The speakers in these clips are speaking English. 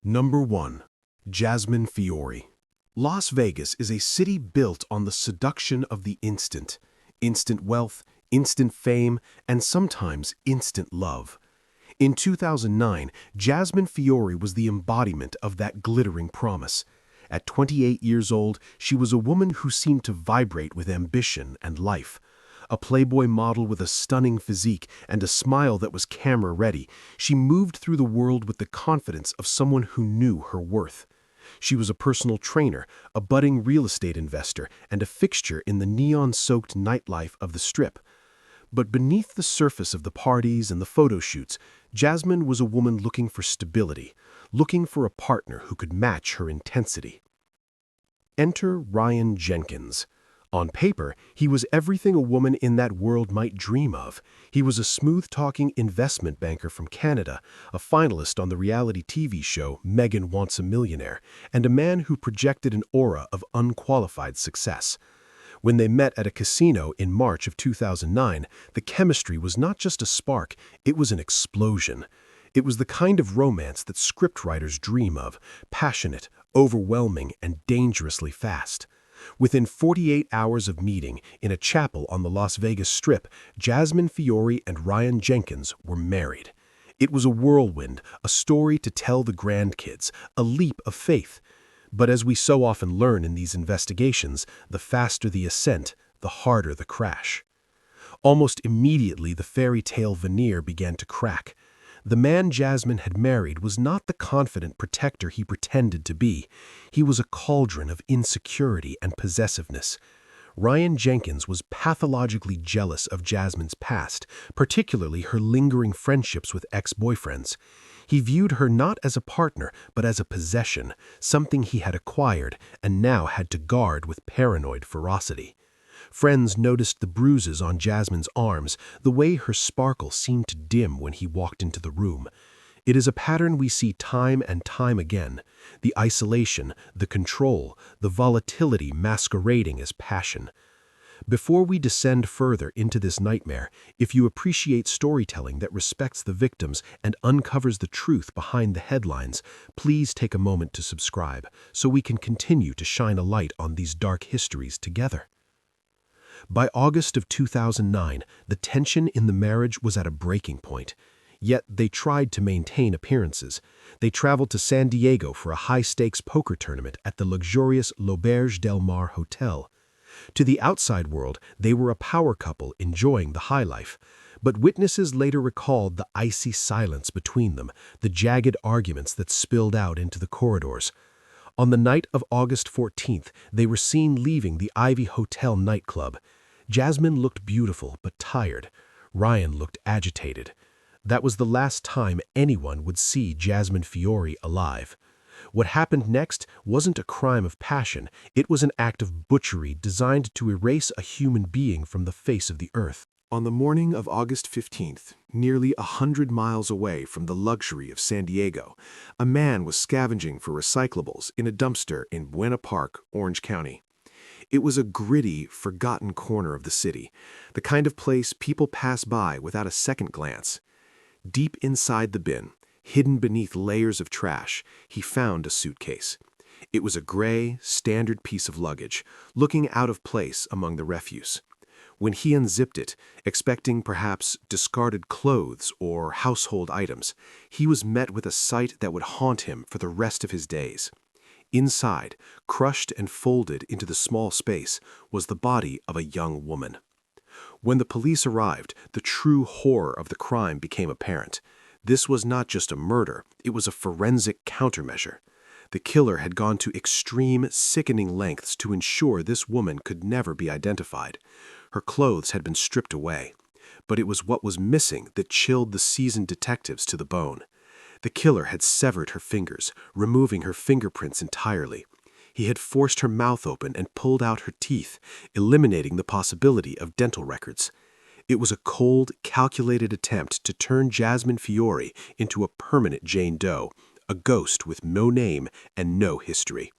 Number 1. Jasmine Fiore. Las Vegas is a city built on the seduction of the instant. Instant wealth, instant fame, and sometimes instant love. In 2009, Jasmine Fiore was the embodiment of that glittering promise. At 28 years old, she was a woman who seemed to vibrate with ambition and life. A Playboy model with a stunning physique and a smile that was camera-ready, she moved through the world with the confidence of someone who knew her worth. She was a personal trainer, a budding real estate investor, and a fixture in the neon-soaked nightlife of the Strip. But beneath the surface of the parties and the photo shoots, Jasmine was a woman looking for stability, looking for a partner who could match her intensity. Enter Ryan Jenkins. On paper, he was everything a woman in that world might dream of. He was a smooth-talking investment banker from Canada, a finalist on the reality TV show Megan Wants a Millionaire, and a man who projected an aura of unqualified success. When they met at a casino in March of 2009, the chemistry was not just a spark, it was an explosion. It was the kind of romance that scriptwriters dream of, passionate, overwhelming, and dangerously fast. Within 48 hours of meeting, in a chapel on the Las Vegas Strip, Jasmine Fiore and Ryan Jenkins were married. It was a whirlwind, a story to tell the grandkids, a leap of faith. But as we so often learn in these investigations, the faster the ascent, the harder the crash. Almost immediately, the fairy tale veneer began to crack. The man Jasmine had married was not the confident protector he pretended to be. He was a cauldron of insecurity and possessiveness. Ryan Jenkins was pathologically jealous of Jasmine's past, particularly her lingering friendships with ex-boyfriends. He viewed her not as a partner, but as a possession, something he had acquired and now had to guard with paranoid ferocity. Friends noticed the bruises on Jasmine's arms, the way her sparkle seemed to dim when he walked into the room. It is a pattern we see time and time again. The isolation, the control, the volatility masquerading as passion. Before we descend further into this nightmare, if you appreciate storytelling that respects the victims and uncovers the truth behind the headlines, please take a moment to subscribe so we can continue to shine a light on these dark histories together. By August of 2009, the tension in the marriage was at a breaking point. Yet they tried to maintain appearances. They traveled to San Diego for a high-stakes poker tournament at the luxurious L'Auberge Del Mar Hotel. To the outside world, they were a power couple enjoying the high life. But witnesses later recalled the icy silence between them, the jagged arguments that spilled out into the corridors. On the night of August 14th, they were seen leaving the Ivy Hotel nightclub. Jasmine looked beautiful but tired. Ryan looked agitated. That was the last time anyone would see Jasmine Fiore alive. What happened next wasn't a crime of passion, it was an act of butchery designed to erase a human being from the face of the earth. On the morning of August 15th, nearly 100 miles away from the luxury of San Diego, a man was scavenging for recyclables in a dumpster in Buena Park, Orange County. It was a gritty, forgotten corner of the city, the kind of place people pass by without a second glance. Deep inside the bin, hidden beneath layers of trash, he found a suitcase. It was a gray, standard piece of luggage, looking out of place among the refuse. When he unzipped it, expecting perhaps discarded clothes or household items, he was met with a sight that would haunt him for the rest of his days. Inside, crushed and folded into the small space, was the body of a young woman. When the police arrived, the true horror of the crime became apparent. This was not just a murder, it was a forensic countermeasure. The killer had gone to extreme, sickening lengths to ensure this woman could never be identified. Her clothes had been stripped away, but it was what was missing that chilled the seasoned detectives to the bone. The killer had severed her fingers, removing her fingerprints entirely. He had forced her mouth open and pulled out her teeth, eliminating the possibility of dental records. It was a cold, calculated attempt to turn Jasmine Fiore into a permanent Jane Doe, a ghost with no name and no history.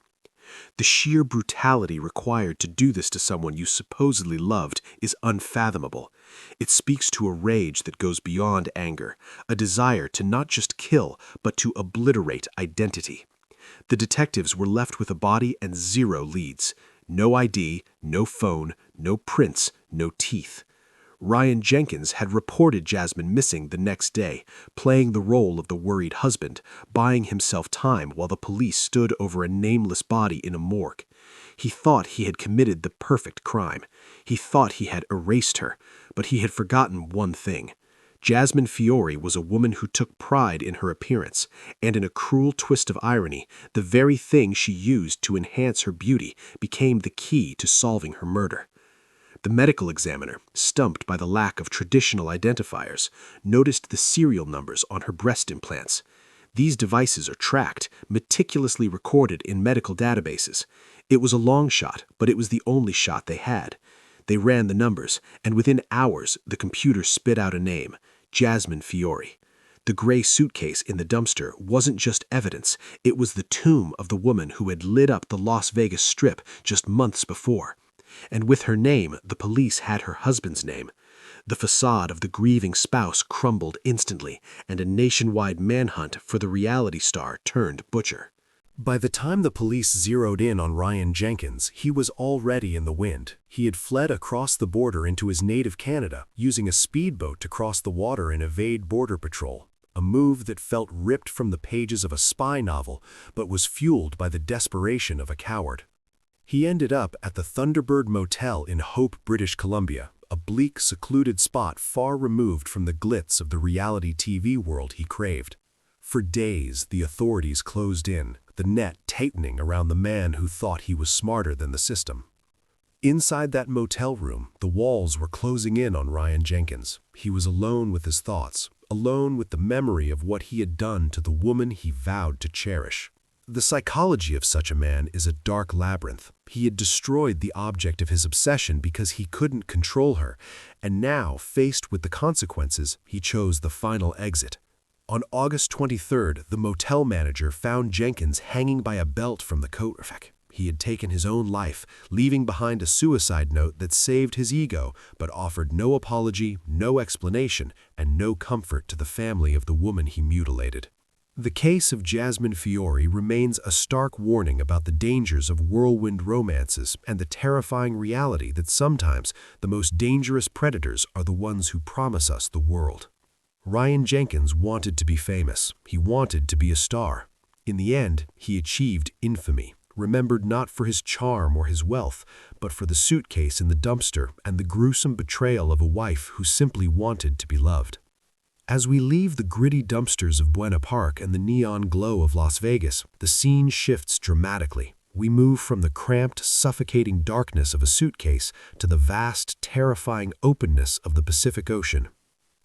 The sheer brutality required to do this to someone you supposedly loved is unfathomable. It speaks to a rage that goes beyond anger, a desire to not just kill, but to obliterate identity. The detectives were left with a body and zero leads. No ID, no phone, no prints, no teeth. Ryan Jenkins had reported Jasmine missing the next day, playing the role of the worried husband, buying himself time while the police stood over a nameless body in a morgue. He thought he had committed the perfect crime. He thought he had erased her, but he had forgotten one thing. Jasmine Fiore was a woman who took pride in her appearance, and in a cruel twist of irony, the very thing she used to enhance her beauty became the key to solving her murder. The medical examiner, stumped by the lack of traditional identifiers, noticed the serial numbers on her breast implants. These devices are tracked, meticulously recorded in medical databases. It was a long shot, but it was the only shot they had. They ran the numbers, and within hours the computer spit out a name, Jasmine Fiore. The gray suitcase in the dumpster wasn't just evidence, it was the tomb of the woman who had lit up the Las Vegas Strip just months before. And with her name, the police had her husband's name. The facade of the grieving spouse crumbled instantly, and a nationwide manhunt for the reality star turned butcher. By the time the police zeroed in on Ryan Jenkins, he was already in the wind. He had fled across the border into his native Canada, using a speedboat to cross the water and evade Border Patrol, a move that felt ripped from the pages of a spy novel, but was fueled by the desperation of a coward. He ended up at the Thunderbird Motel in Hope, British Columbia, a bleak, secluded spot far removed from the glitz of the reality TV world he craved. For days, the authorities closed in, the net tightening around the man who thought he was smarter than the system. Inside that motel room, the walls were closing in on Ryan Jenkins. He was alone with his thoughts, alone with the memory of what he had done to the woman he vowed to cherish. The psychology of such a man is a dark labyrinth. He had destroyed the object of his obsession because he couldn't control her, and now, faced with the consequences, he chose the final exit. On August 23rd, the motel manager found Jenkins hanging by a belt from the coat rack. He had taken his own life, leaving behind a suicide note that saved his ego, but offered no apology, no explanation, and no comfort to the family of the woman he mutilated. The case of Jasmine Fiore remains a stark warning about the dangers of whirlwind romances and the terrifying reality that sometimes the most dangerous predators are the ones who promise us the world. Ryan Jenkins wanted to be famous. He wanted to be a star. In the end, he achieved infamy, remembered not for his charm or his wealth, but for the suitcase in the dumpster and the gruesome betrayal of a wife who simply wanted to be loved. As we leave the gritty dumpsters of Buena Park and the neon glow of Las Vegas, the scene shifts dramatically. We move from the cramped, suffocating darkness of a suitcase to the vast, terrifying openness of the Pacific Ocean.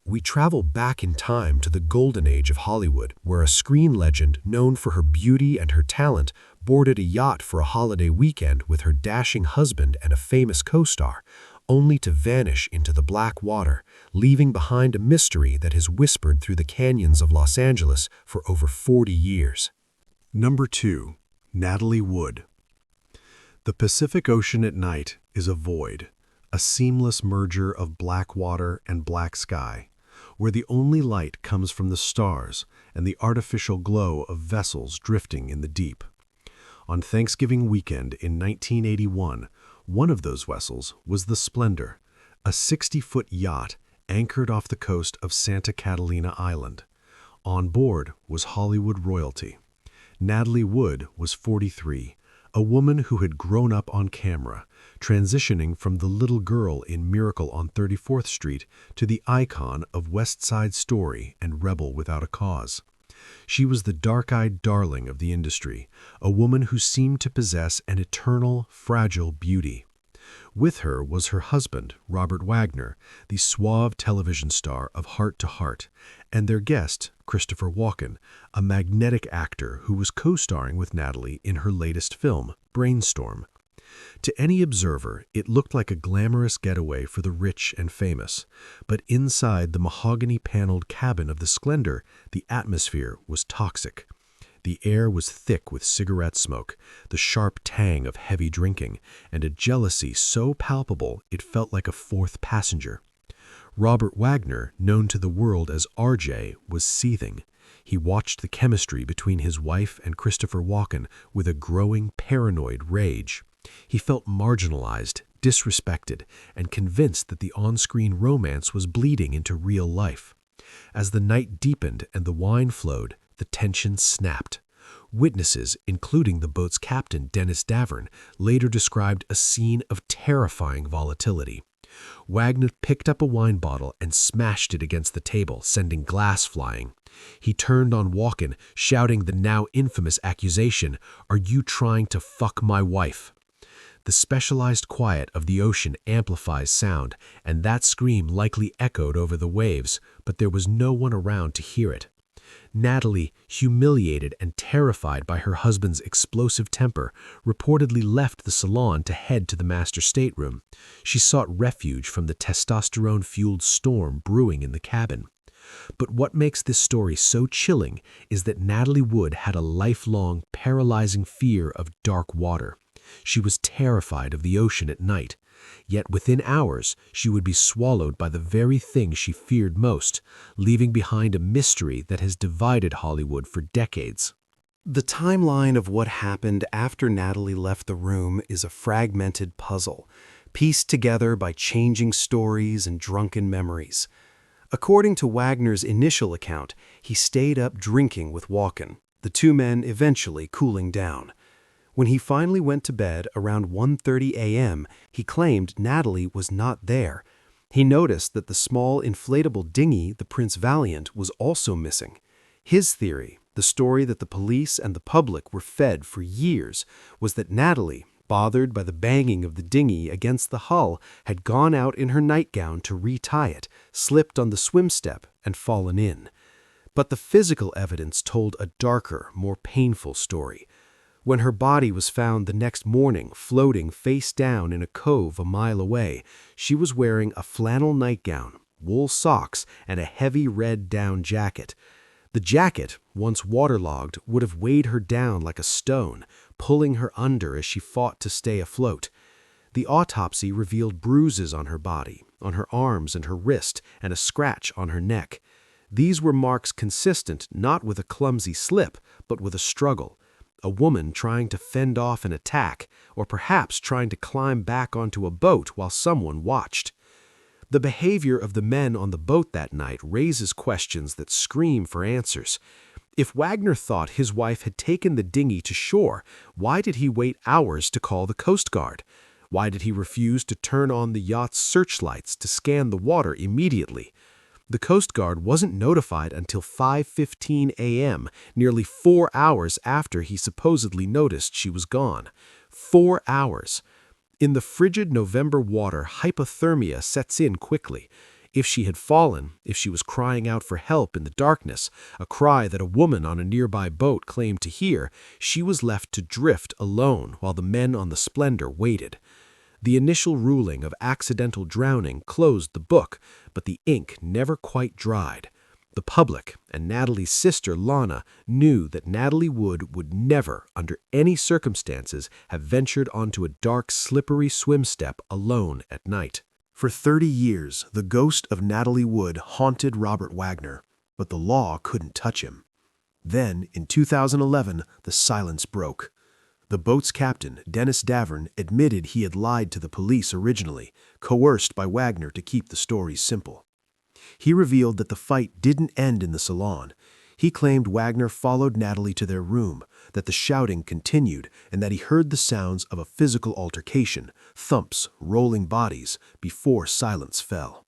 We travel back in time to the golden age of Hollywood, where a screen legend known for her beauty and her talent boarded a yacht for a holiday weekend with her dashing husband and a famous co-star, only to vanish into the black water, leaving behind a mystery that has whispered through the canyons of Los Angeles for over 40 years. Number 2. Natalie Wood. The Pacific Ocean at night is a void, a seamless merger of black water and black sky, where the only light comes from the stars and the artificial glow of vessels drifting in the deep. On Thanksgiving weekend in 1981, one of those vessels was the Splendor, a 60-foot yacht anchored off the coast of Santa Catalina Island. On board was Hollywood royalty. Natalie Wood was 43, a woman who had grown up on camera, transitioning from the little girl in Miracle on 34th Street to the icon of West Side Story and Rebel Without a Cause. She was the dark-eyed darling of the industry, a woman who seemed to possess an eternal, fragile beauty. With her was her husband, Robert Wagner, the suave television star of Heart to Heart, and their guest, Christopher Walken, a magnetic actor who was co-starring with Natalie in her latest film, Brainstorm. To any observer, it looked like a glamorous getaway for the rich and famous, but inside the mahogany-paneled cabin of the Splendor, the atmosphere was toxic. The air was thick with cigarette smoke, the sharp tang of heavy drinking, and a jealousy so palpable it felt like a fourth passenger. Robert Wagner, known to the world as RJ, was seething. He watched the chemistry between his wife and Christopher Walken with a growing paranoid rage. He felt marginalized, disrespected, and convinced that the on-screen romance was bleeding into real life. As the night deepened and the wine flowed, the tension snapped. Witnesses, including the boat's captain, Dennis Davern, later described a scene of terrifying volatility. Wagner picked up a wine bottle and smashed it against the table, sending glass flying. He turned on Walken, shouting the now infamous accusation, "Are you trying to fuck my wife?" The specialized quiet of the ocean amplifies sound, and that scream likely echoed over the waves, but there was no one around to hear it. Natalie, humiliated and terrified by her husband's explosive temper, reportedly left the salon to head to the master stateroom. She sought refuge from the testosterone-fueled storm brewing in the cabin. But what makes this story so chilling is that Natalie Wood had a lifelong, paralyzing fear of dark water. She was terrified of the ocean at night. Yet within hours, she would be swallowed by the very thing she feared most, leaving behind a mystery that has divided Hollywood for decades. The timeline of what happened after Natalie left the room is a fragmented puzzle, pieced together by changing stories and drunken memories. According to Wagner's initial account, he stayed up drinking with Walken, the two men eventually cooling down. When he finally went to bed around 1:30 a.m., he claimed Natalie was not there. He noticed that the small inflatable dinghy, the Prince Valiant, was also missing. His theory, the story that the police and the public were fed for years, was that Natalie, bothered by the banging of the dinghy against the hull, had gone out in her nightgown to retie it, slipped on the swim step, and fallen in. But the physical evidence told a darker, more painful story. When her body was found the next morning floating face down in a cove a mile away, she was wearing a flannel nightgown, wool socks, and a heavy red down jacket. The jacket, once waterlogged, would have weighed her down like a stone, pulling her under as she fought to stay afloat. The autopsy revealed bruises on her body, on her arms and her wrist, and a scratch on her neck. These were marks consistent not with a clumsy slip, but with a struggle. A woman trying to fend off an attack, or perhaps trying to climb back onto a boat while someone watched. The behavior of the men on the boat that night raises questions that scream for answers. If Wagner thought his wife had taken the dinghy to shore, why did he wait hours to call the Coast Guard? Why did he refuse to turn on the yacht's searchlights to scan the water immediately? The Coast Guard wasn't notified until 5:15 a.m., nearly 4 hours after he supposedly noticed she was gone. 4 hours. In the frigid November water, hypothermia sets in quickly. If she had fallen, if she was crying out for help in the darkness, a cry that a woman on a nearby boat claimed to hear, she was left to drift alone while the men on the Splendor waited. The initial ruling of accidental drowning closed the book, but the ink never quite dried. The public and Natalie's sister Lana knew that Natalie Wood would never, under any circumstances, have ventured onto a dark, slippery swim step alone at night. For 30 years, the ghost of Natalie Wood haunted Robert Wagner, but the law couldn't touch him. Then, in 2011, the silence broke. The boat's captain, Dennis Davern, admitted he had lied to the police originally, coerced by Wagner to keep the stories simple. He revealed that the fight didn't end in the salon. He claimed Wagner followed Natalie to their room, that the shouting continued, and that he heard the sounds of a physical altercation, thumps, rolling bodies, before silence fell.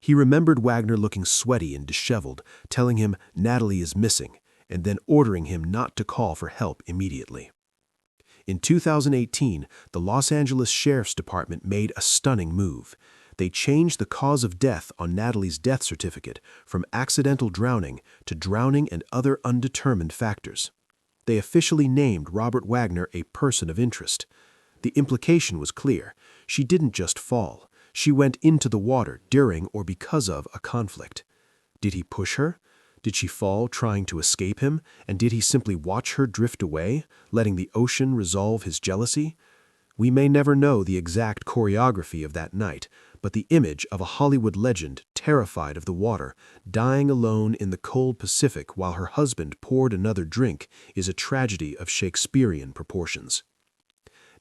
He remembered Wagner looking sweaty and disheveled, telling him Natalie is missing, and then ordering him not to call for help immediately. In 2018, the Los Angeles Sheriff's Department made a stunning move. They changed the cause of death on Natalie's death certificate from accidental drowning to drowning and other undetermined factors. They officially named Robert Wagner a person of interest. The implication was clear. She didn't just fall. She went into the water during or because of a conflict. Did he push her? Did she fall trying to escape him, and did he simply watch her drift away, letting the ocean resolve his jealousy? We may never know the exact choreography of that night, but the image of a Hollywood legend terrified of the water, dying alone in the cold Pacific while her husband poured another drink is a tragedy of Shakespearean proportions.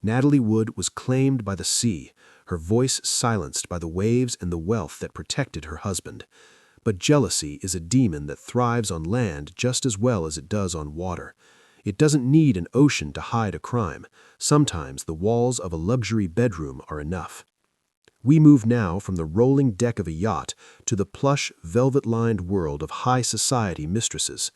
Natalie Wood was claimed by the sea, her voice silenced by the waves and the wealth that protected her husband. But jealousy is a demon that thrives on land just as well as it does on water. It doesn't need an ocean to hide a crime. Sometimes the walls of a luxury bedroom are enough. We move now from the rolling deck of a yacht to the plush, velvet-lined world of high society mistresses.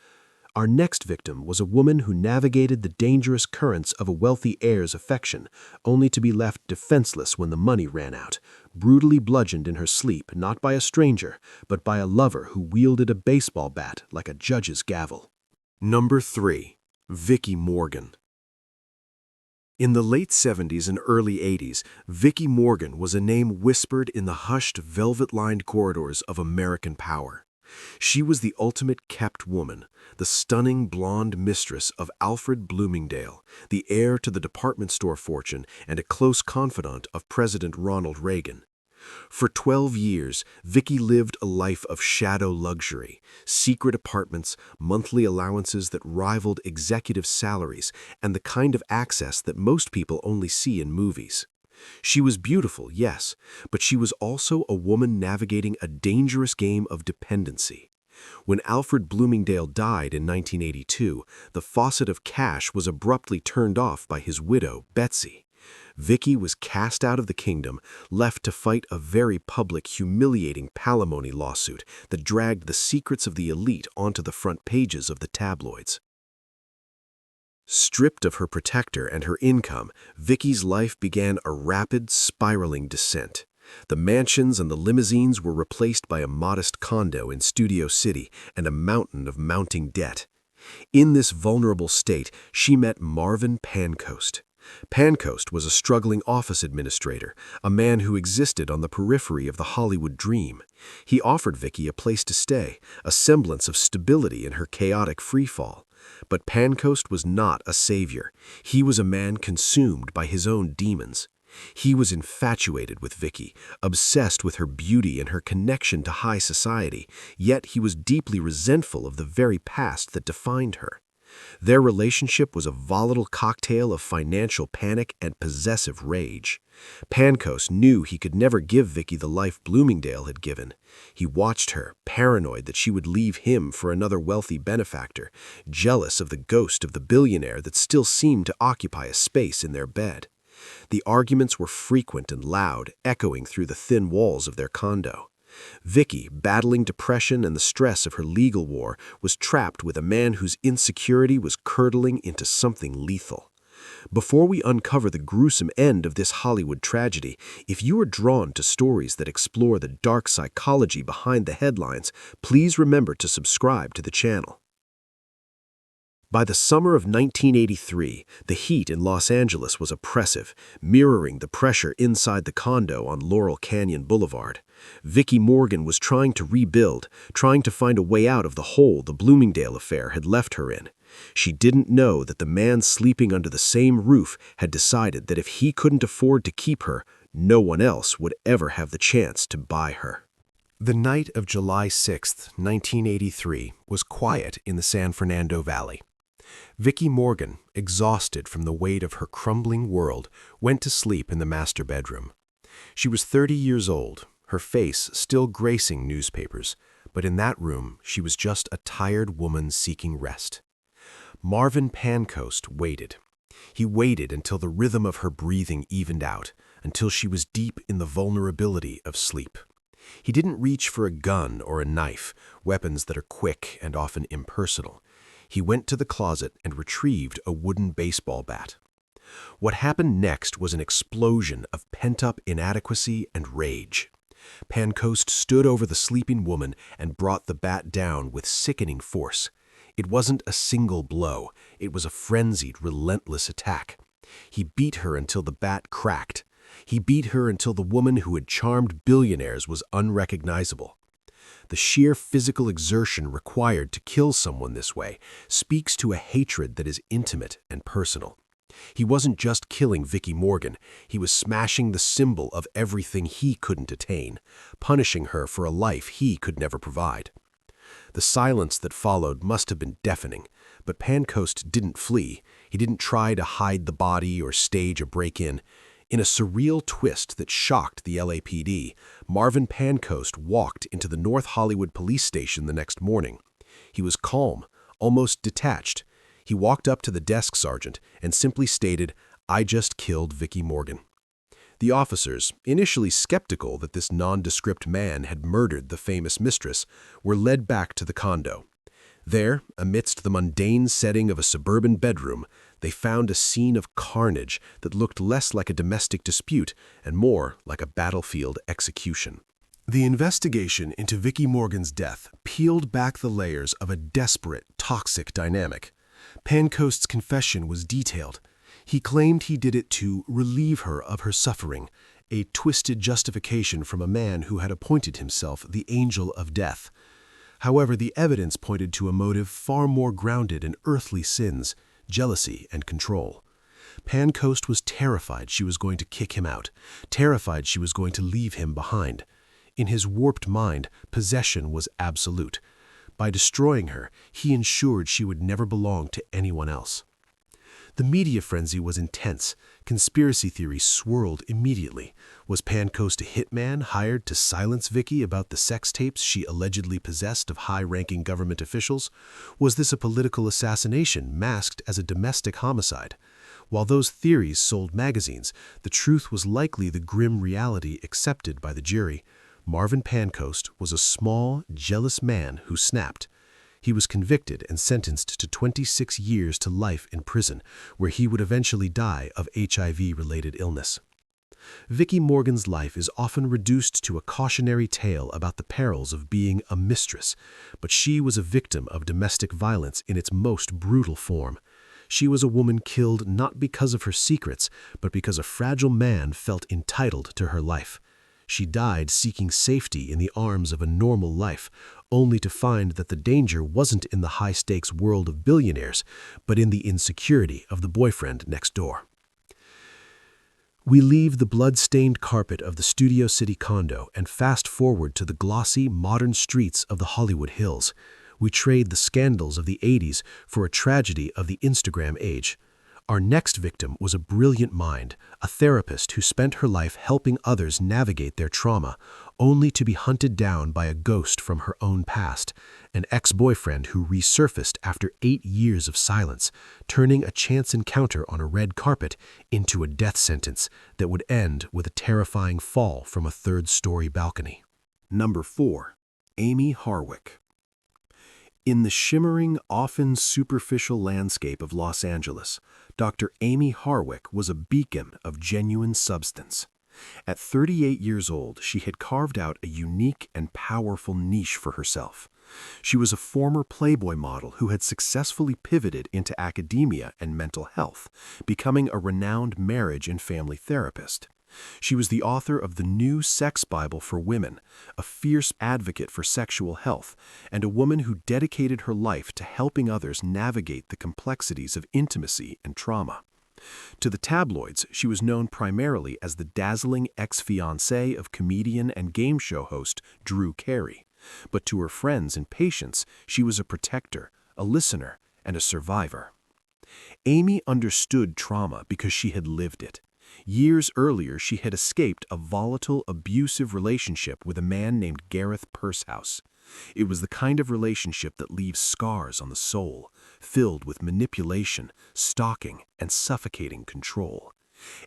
Our next victim was a woman who navigated the dangerous currents of a wealthy heir's affection, only to be left defenseless when the money ran out, brutally bludgeoned in her sleep not by a stranger, but by a lover who wielded a baseball bat like a judge's gavel. Number 3. Vicky Morgan. In the late 70s and early 80s, Vicky Morgan was a name whispered in the hushed, velvet-lined corridors of American power. She was the ultimate kept woman, the stunning blonde mistress of Alfred Bloomingdale, the heir to the department store fortune and a close confidant of President Ronald Reagan. For 12 years, Vicky lived a life of shadow luxury, secret apartments, monthly allowances that rivaled executive salaries, and the kind of access that most people only see in movies. She was beautiful, yes, but she was also a woman navigating a dangerous game of dependency. When Alfred Bloomingdale died in 1982, the faucet of cash was abruptly turned off by his widow, Betsy. Vicky was cast out of the kingdom, left to fight a very public, humiliating palimony lawsuit that dragged the secrets of the elite onto the front pages of the tabloids. Stripped of her protector and her income, Vicky's life began a rapid, spiraling descent. The mansions and the limousines were replaced by a modest condo in Studio City and a mountain of mounting debt. In this vulnerable state, she met Marvin Pancoast. Pancoast was a struggling office administrator, a man who existed on the periphery of the Hollywood dream. He offered Vicky a place to stay, a semblance of stability in her chaotic freefall. But Pancoast was not a savior. He was a man consumed by his own demons. He was infatuated with Vicky, obsessed with her beauty and her connection to high society, yet he was deeply resentful of the very past that defined her. Their relationship was a volatile cocktail of financial panic and possessive rage. Pancoast knew he could never give Vicky the life Bloomingdale had given. He watched her, paranoid that she would leave him for another wealthy benefactor, jealous of the ghost of the billionaire that still seemed to occupy a space in their bed. The arguments were frequent and loud, echoing through the thin walls of their condo. Vicky, battling depression and the stress of her legal war, was trapped with a man whose insecurity was curdling into something lethal. Before we uncover the gruesome end of this Hollywood tragedy, if you are drawn to stories that explore the dark psychology behind the headlines, please remember to subscribe to the channel. By the summer of 1983, the heat in Los Angeles was oppressive, mirroring the pressure inside the condo on Laurel Canyon Boulevard. Vicky Morgan was trying to rebuild, trying to find a way out of the hole the Bloomingdale affair had left her in. She didn't know that the man sleeping under the same roof had decided that if he couldn't afford to keep her, no one else would ever have the chance to buy her. The night of July 6, 1983, was quiet in the San Fernando Valley. Vicky Morgan, exhausted from the weight of her crumbling world, went to sleep in the master bedroom. She was 30 years old, her face still gracing newspapers, but in that room she was just a tired woman seeking rest. Marvin Pancoast waited. He waited until the rhythm of her breathing evened out, until she was deep in the vulnerability of sleep. He didn't reach for a gun or a knife, weapons that are quick and often impersonal. He went to the closet and retrieved a wooden baseball bat. What happened next was an explosion of pent-up inadequacy and rage. Pancoast stood over the sleeping woman and brought the bat down with sickening force. It wasn't a single blow. It was a frenzied, relentless attack. He beat her until the bat cracked. He beat her until the woman who had charmed billionaires was unrecognizable. The sheer physical exertion required to kill someone this way speaks to a hatred that is intimate and personal. He wasn't just killing Vicky Morgan, he was smashing the symbol of everything he couldn't attain, punishing her for a life he could never provide. The silence that followed must have been deafening, but Pancoast didn't flee. He didn't try to hide the body or stage a break-in. In a surreal twist that shocked the LAPD, Marvin Pancoast walked into the North Hollywood police station the next morning. He was calm, almost detached. He walked up to the desk sergeant and simply stated, "I just killed Vicky Morgan." The officers, initially skeptical that this nondescript man had murdered the famous mistress, were led back to the condo. There, amidst the mundane setting of a suburban bedroom, they found a scene of carnage that looked less like a domestic dispute and more like a battlefield execution. The investigation into Vicky Morgan's death peeled back the layers of a desperate, toxic dynamic. Pancoast's confession was detailed. He claimed he did it to relieve her of her suffering, a twisted justification from a man who had appointed himself the angel of death. However, the evidence pointed to a motive far more grounded in earthly sins, jealousy and control. Pancoast was terrified she was going to kick him out, terrified she was going to leave him behind. In his warped mind, possession was absolute. By destroying her, he ensured she would never belong to anyone else. The media frenzy was intense. Conspiracy theories swirled immediately. Was Pancoast a hitman hired to silence Vicky about the sex tapes she allegedly possessed of high-ranking government officials? Was this a political assassination masked as a domestic homicide? While those theories sold magazines, the truth was likely the grim reality accepted by the jury. Marvin Pancoast was a small, jealous man who snapped. He was convicted and sentenced to 26 years to life in prison, where he would eventually die of HIV-related illness. Vicky Morgan's life is often reduced to a cautionary tale about the perils of being a mistress, but she was a victim of domestic violence in its most brutal form. She was a woman killed not because of her secrets, but because a fragile man felt entitled to her life. She died seeking safety in the arms of a normal life, only to find that the danger wasn't in the high-stakes world of billionaires, but in the insecurity of the boyfriend next door. We leave the blood-stained carpet of the Studio City condo and fast-forward to the glossy, modern streets of the Hollywood Hills. We trade the scandals of the 80s for a tragedy of the Instagram age. Our next victim was a brilliant mind, a therapist who spent her life helping others navigate their trauma, only to be hunted down by a ghost from her own past, an ex-boyfriend who resurfaced after 8 years of silence, turning a chance encounter on a red carpet into a death sentence that would end with a terrifying fall from a third-story balcony. Number 4. Amy Harwick. In the shimmering, often superficial landscape of Los Angeles, Dr. Amy Harwick was a beacon of genuine substance. At 38 years old, she had carved out a unique and powerful niche for herself. She was a former Playboy model who had successfully pivoted into academia and mental health, becoming a renowned marriage and family therapist. She was the author of the New Sex Bible for Women, a fierce advocate for sexual health, and a woman who dedicated her life to helping others navigate the complexities of intimacy and trauma. To the tabloids, she was known primarily as the dazzling ex-fiancée of comedian and game show host Drew Carey. But to her friends and patients, she was a protector, a listener, and a survivor. Amy understood trauma because she had lived it. Years earlier, she had escaped a volatile, abusive relationship with a man named Gareth Pursehouse. It was the kind of relationship that leaves scars on the soul, filled with manipulation, stalking, and suffocating control.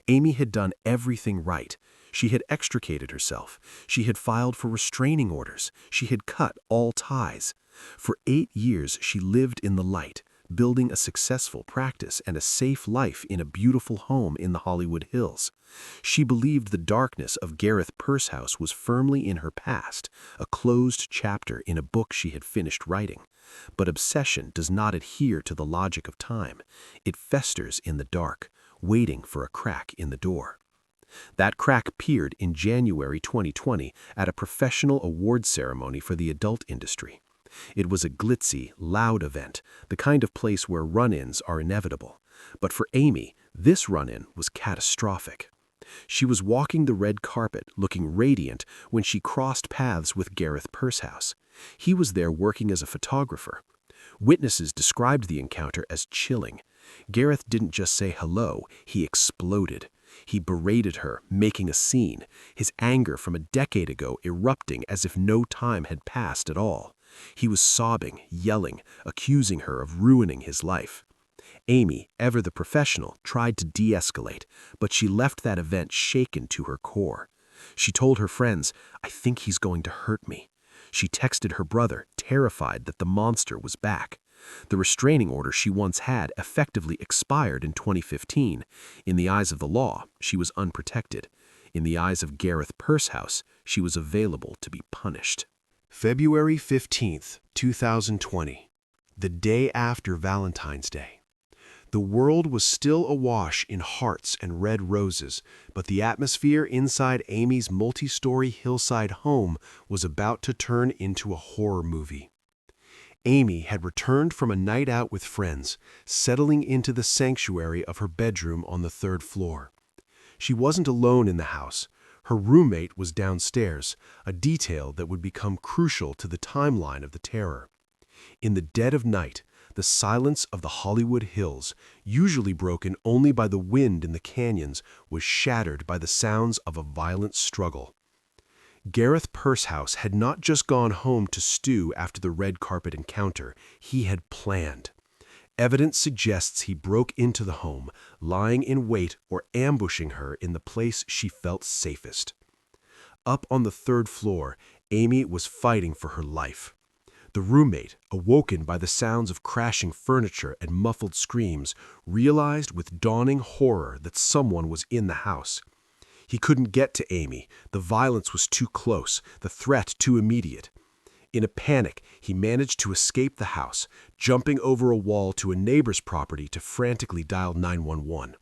Amy had done everything right. She had extricated herself. She had filed for restraining orders. She had cut all ties. For 8 years, she lived in the light, building a successful practice and a safe life in a beautiful home in the Hollywood Hills. She believed the darkness of Gareth Pursehouse was firmly in her past, a closed chapter in a book she had finished writing. But obsession does not adhere to the logic of time. It festers in the dark, waiting for a crack in the door. That crack appeared in January 2020 at a professional awards ceremony for the adult industry. It was a glitzy, loud event, the kind of place where run-ins are inevitable. But for Amy, This run-in was catastrophic. She was walking the red carpet, looking radiant, when she crossed paths with Gareth Pursehouse. He was there working as a photographer. Witnesses described the encounter as chilling. Gareth didn't just say hello, he exploded. He berated her, making a scene, his anger from a decade ago erupting as if no time had passed at all. He was sobbing, yelling, accusing her of ruining his life. Amy, ever the professional, tried to de-escalate, but she left that event shaken to her core. She told her friends, "I think he's going to hurt me." She texted her brother, terrified that the monster was back. The restraining order she once had effectively expired in 2015. In the eyes of the law, she was unprotected. In the eyes of Gareth Pursehouse, she was available to be punished. February 15th, 2020, the day after Valentine's Day. The world was still awash in hearts and red roses, but the atmosphere inside Amy's multi-story hillside home was about to turn into a horror movie. Amy had returned from a night out with friends, settling into the sanctuary of her bedroom on the 3rd floor. She wasn't alone in the house. Her roommate was downstairs, a detail that would become crucial to the timeline of the terror. In the dead of night, the silence of the Hollywood Hills, usually broken only by the wind in the canyons, was shattered by the sounds of a violent struggle. Gareth Pursehouse had not just gone home to stew after the red carpet encounter, he had planned. Evidence suggests he broke into the home, lying in wait or ambushing her in the place she felt safest. Up on the 3rd floor, Amy was fighting for her life. The roommate, awoken by the sounds of crashing furniture and muffled screams, realized with dawning horror that someone was in the house. He couldn't get to Amy. The violence was too close, the threat too immediate. In a panic, he managed to escape the house, jumping over a wall to a neighbor's property to frantically dial 911.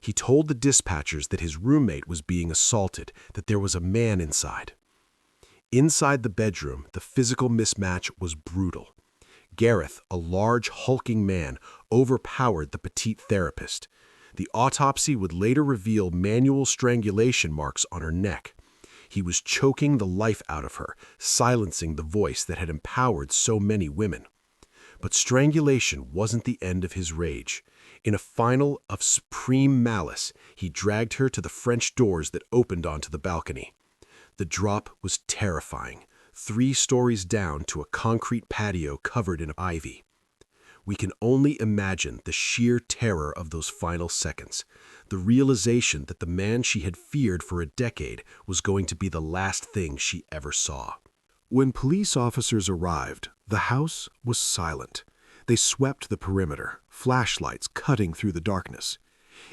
He told the dispatchers that his roommate was being assaulted, that there was a man inside. Inside the bedroom, the physical mismatch was brutal. Gareth, a large, hulking man, overpowered the petite therapist. The autopsy would later reveal manual strangulation marks on her neck. He was choking the life out of her, silencing the voice that had empowered so many women. But strangulation wasn't the end of his rage. In a final of supreme malice, he dragged her to the French doors that opened onto the balcony. The drop was terrifying, 3 stories down to a concrete patio covered in ivy. We can only imagine the sheer terror of those final seconds, the realization that the man she had feared for a decade was going to be the last thing she ever saw. When police officers arrived, the house was silent. They swept the perimeter, flashlights cutting through the darkness.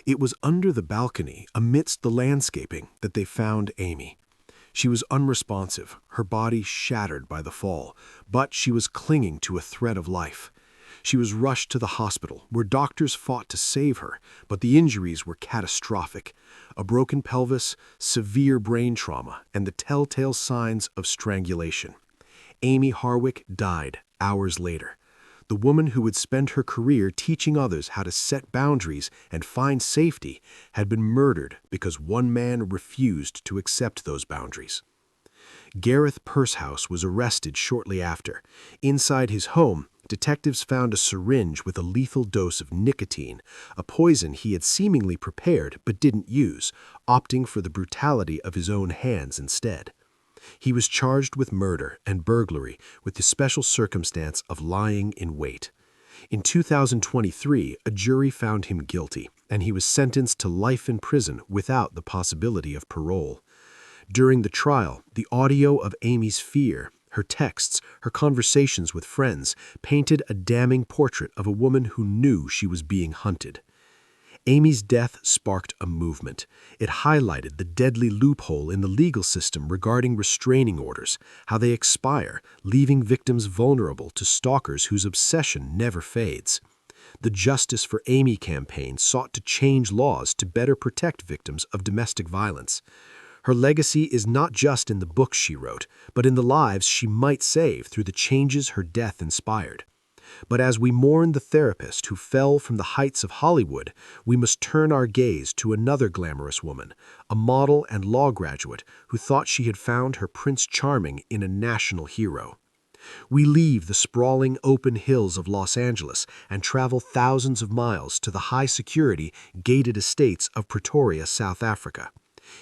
It was under the balcony, amidst the landscaping, that they found Amy. She was unresponsive, her body shattered by the fall, but she was clinging to a thread of life. She was rushed to the hospital, where doctors fought to save her, but the injuries were catastrophic. A broken pelvis, severe brain trauma, and the telltale signs of strangulation. Amy Harwick died hours later. The woman who would spend her career teaching others how to set boundaries and find safety had been murdered because one man refused to accept those boundaries. Gareth Pursehouse was arrested shortly after. Inside his home, detectives found a syringe with a lethal dose of nicotine, a poison he had seemingly prepared but didn't use, opting for the brutality of his own hands instead. He was charged with murder and burglary with the special circumstance of lying in wait. In 2023, a jury found him guilty, and he was sentenced to life in prison without the possibility of parole. During the trial, the audio of Amy's fear, her texts, her conversations with friends, painted a damning portrait of a woman who knew she was being hunted. Amy's death sparked a movement. It highlighted the deadly loophole in the legal system regarding restraining orders, how they expire, leaving victims vulnerable to stalkers whose obsession never fades. The Justice for Amy campaign sought to change laws to better protect victims of domestic violence. Her legacy is not just in the books she wrote, but in the lives she might save through the changes her death inspired. But as we mourn the therapist who fell from the heights of Hollywood, we must turn our gaze to another glamorous woman, a model and law graduate who thought she had found her Prince Charming in a national hero. We leave the sprawling open hills of Los Angeles and travel thousands of miles to the high-security, gated estates of Pretoria, South Africa.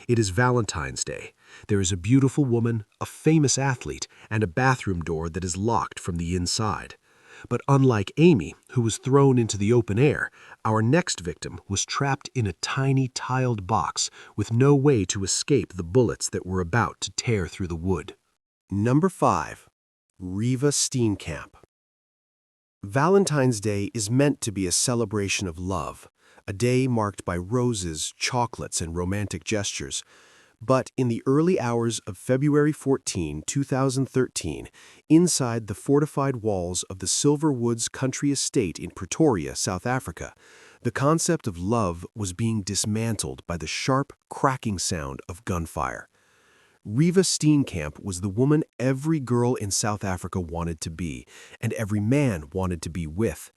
It is Valentine's Day. There is a beautiful woman, a famous athlete, and a bathroom door that is locked from the inside. But unlike Amy, who was thrown into the open air, our next victim was trapped in a tiny tiled box with no way to escape the bullets that were about to tear through the wood. Number 5. Reva Steenkamp. Valentine's Day is meant to be a celebration of love, a day marked by roses, chocolates, and romantic gestures. But in the early hours of February 14, 2013, inside the fortified walls of the Silver Woods country estate in Pretoria, South Africa, the concept of love was being dismantled by the sharp, cracking sound of gunfire. Reeva Steenkamp was the woman every girl in South Africa wanted to be, and every man wanted to be with.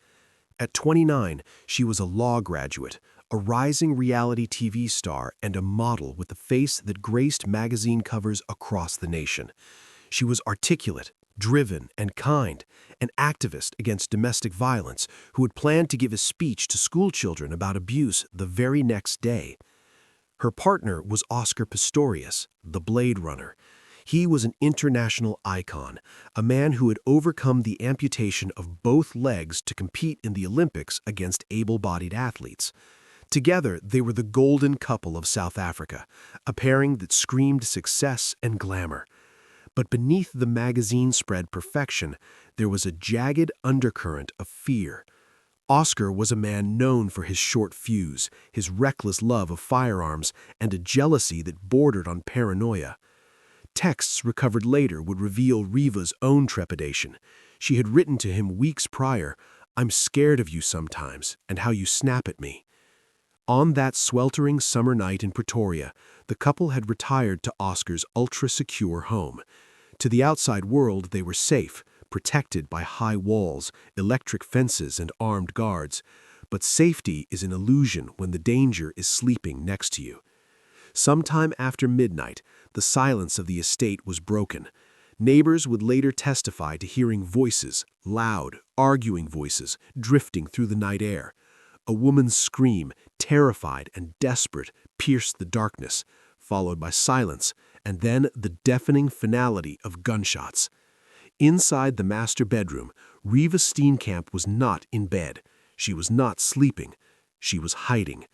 At 29, she was a law graduate, a rising reality TV star, and a model with a face that graced magazine covers across the nation. She was articulate, driven, and kind, an activist against domestic violence who had planned to give a speech to schoolchildren about abuse the very next day. Her partner was Oscar Pistorius, the Blade Runner. He was an international icon, a man who had overcome the amputation of both legs to compete in the Olympics against able-bodied athletes. Together, they were the golden couple of South Africa, a pairing that screamed success and glamour. But beneath the magazine-spread perfection, there was a jagged undercurrent of fear. Oscar was a man known for his short fuse, his reckless love of firearms, and a jealousy that bordered on paranoia. Texts recovered later would reveal Reva's own trepidation. She had written to him weeks prior, "I'm scared of you sometimes, and how you snap at me." On that sweltering summer night in Pretoria, the couple had retired to Oscar's ultra-secure home. To the outside world, they were safe, protected by high walls, electric fences, and armed guards. But safety is an illusion when the danger is sleeping next to you. Sometime after midnight, the silence of the estate was broken. Neighbors would later testify to hearing voices, loud, arguing voices, drifting through the night air. A woman's scream, terrified and desperate, pierced the darkness, followed by silence, and then the deafening finality of gunshots. Inside the master bedroom, Reeva Steenkamp was not in bed. She was not sleeping. She was hiding.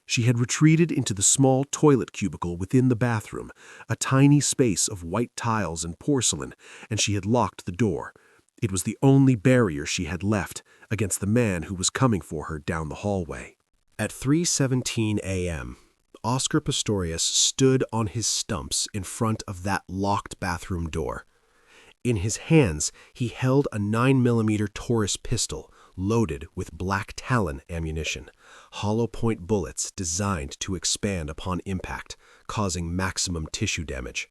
She had retreated into the small toilet cubicle within the bathroom, a tiny space of white tiles and porcelain, and she had locked the door. It was the only barrier she had left against the man who was coming for her down the hallway. At 3:17 a.m., Oscar Pistorius stood on his stumps in front of that locked bathroom door. In his hands, he held a 9mm Taurus pistol loaded with black Talon ammunition, hollow-point bullets designed to expand upon impact, causing maximum tissue damage.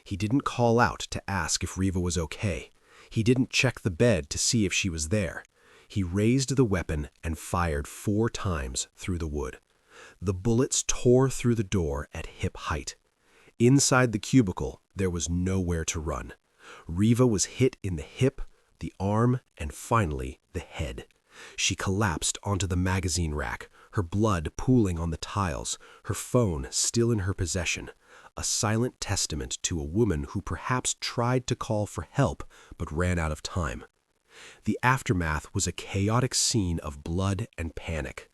He didn't call out to ask if Reeva was okay. He didn't check the bed to see if she was there. He raised the weapon and fired 4 times through the wood. The bullets tore through the door at hip height. Inside the cubicle, there was nowhere to run. Reeva was hit in the hip, the arm, and finally, the head. She collapsed onto the magazine rack, her blood pooling on the tiles, her phone still in her possession, a silent testament to a woman who perhaps tried to call for help but ran out of time. The aftermath was a chaotic scene of blood and panic.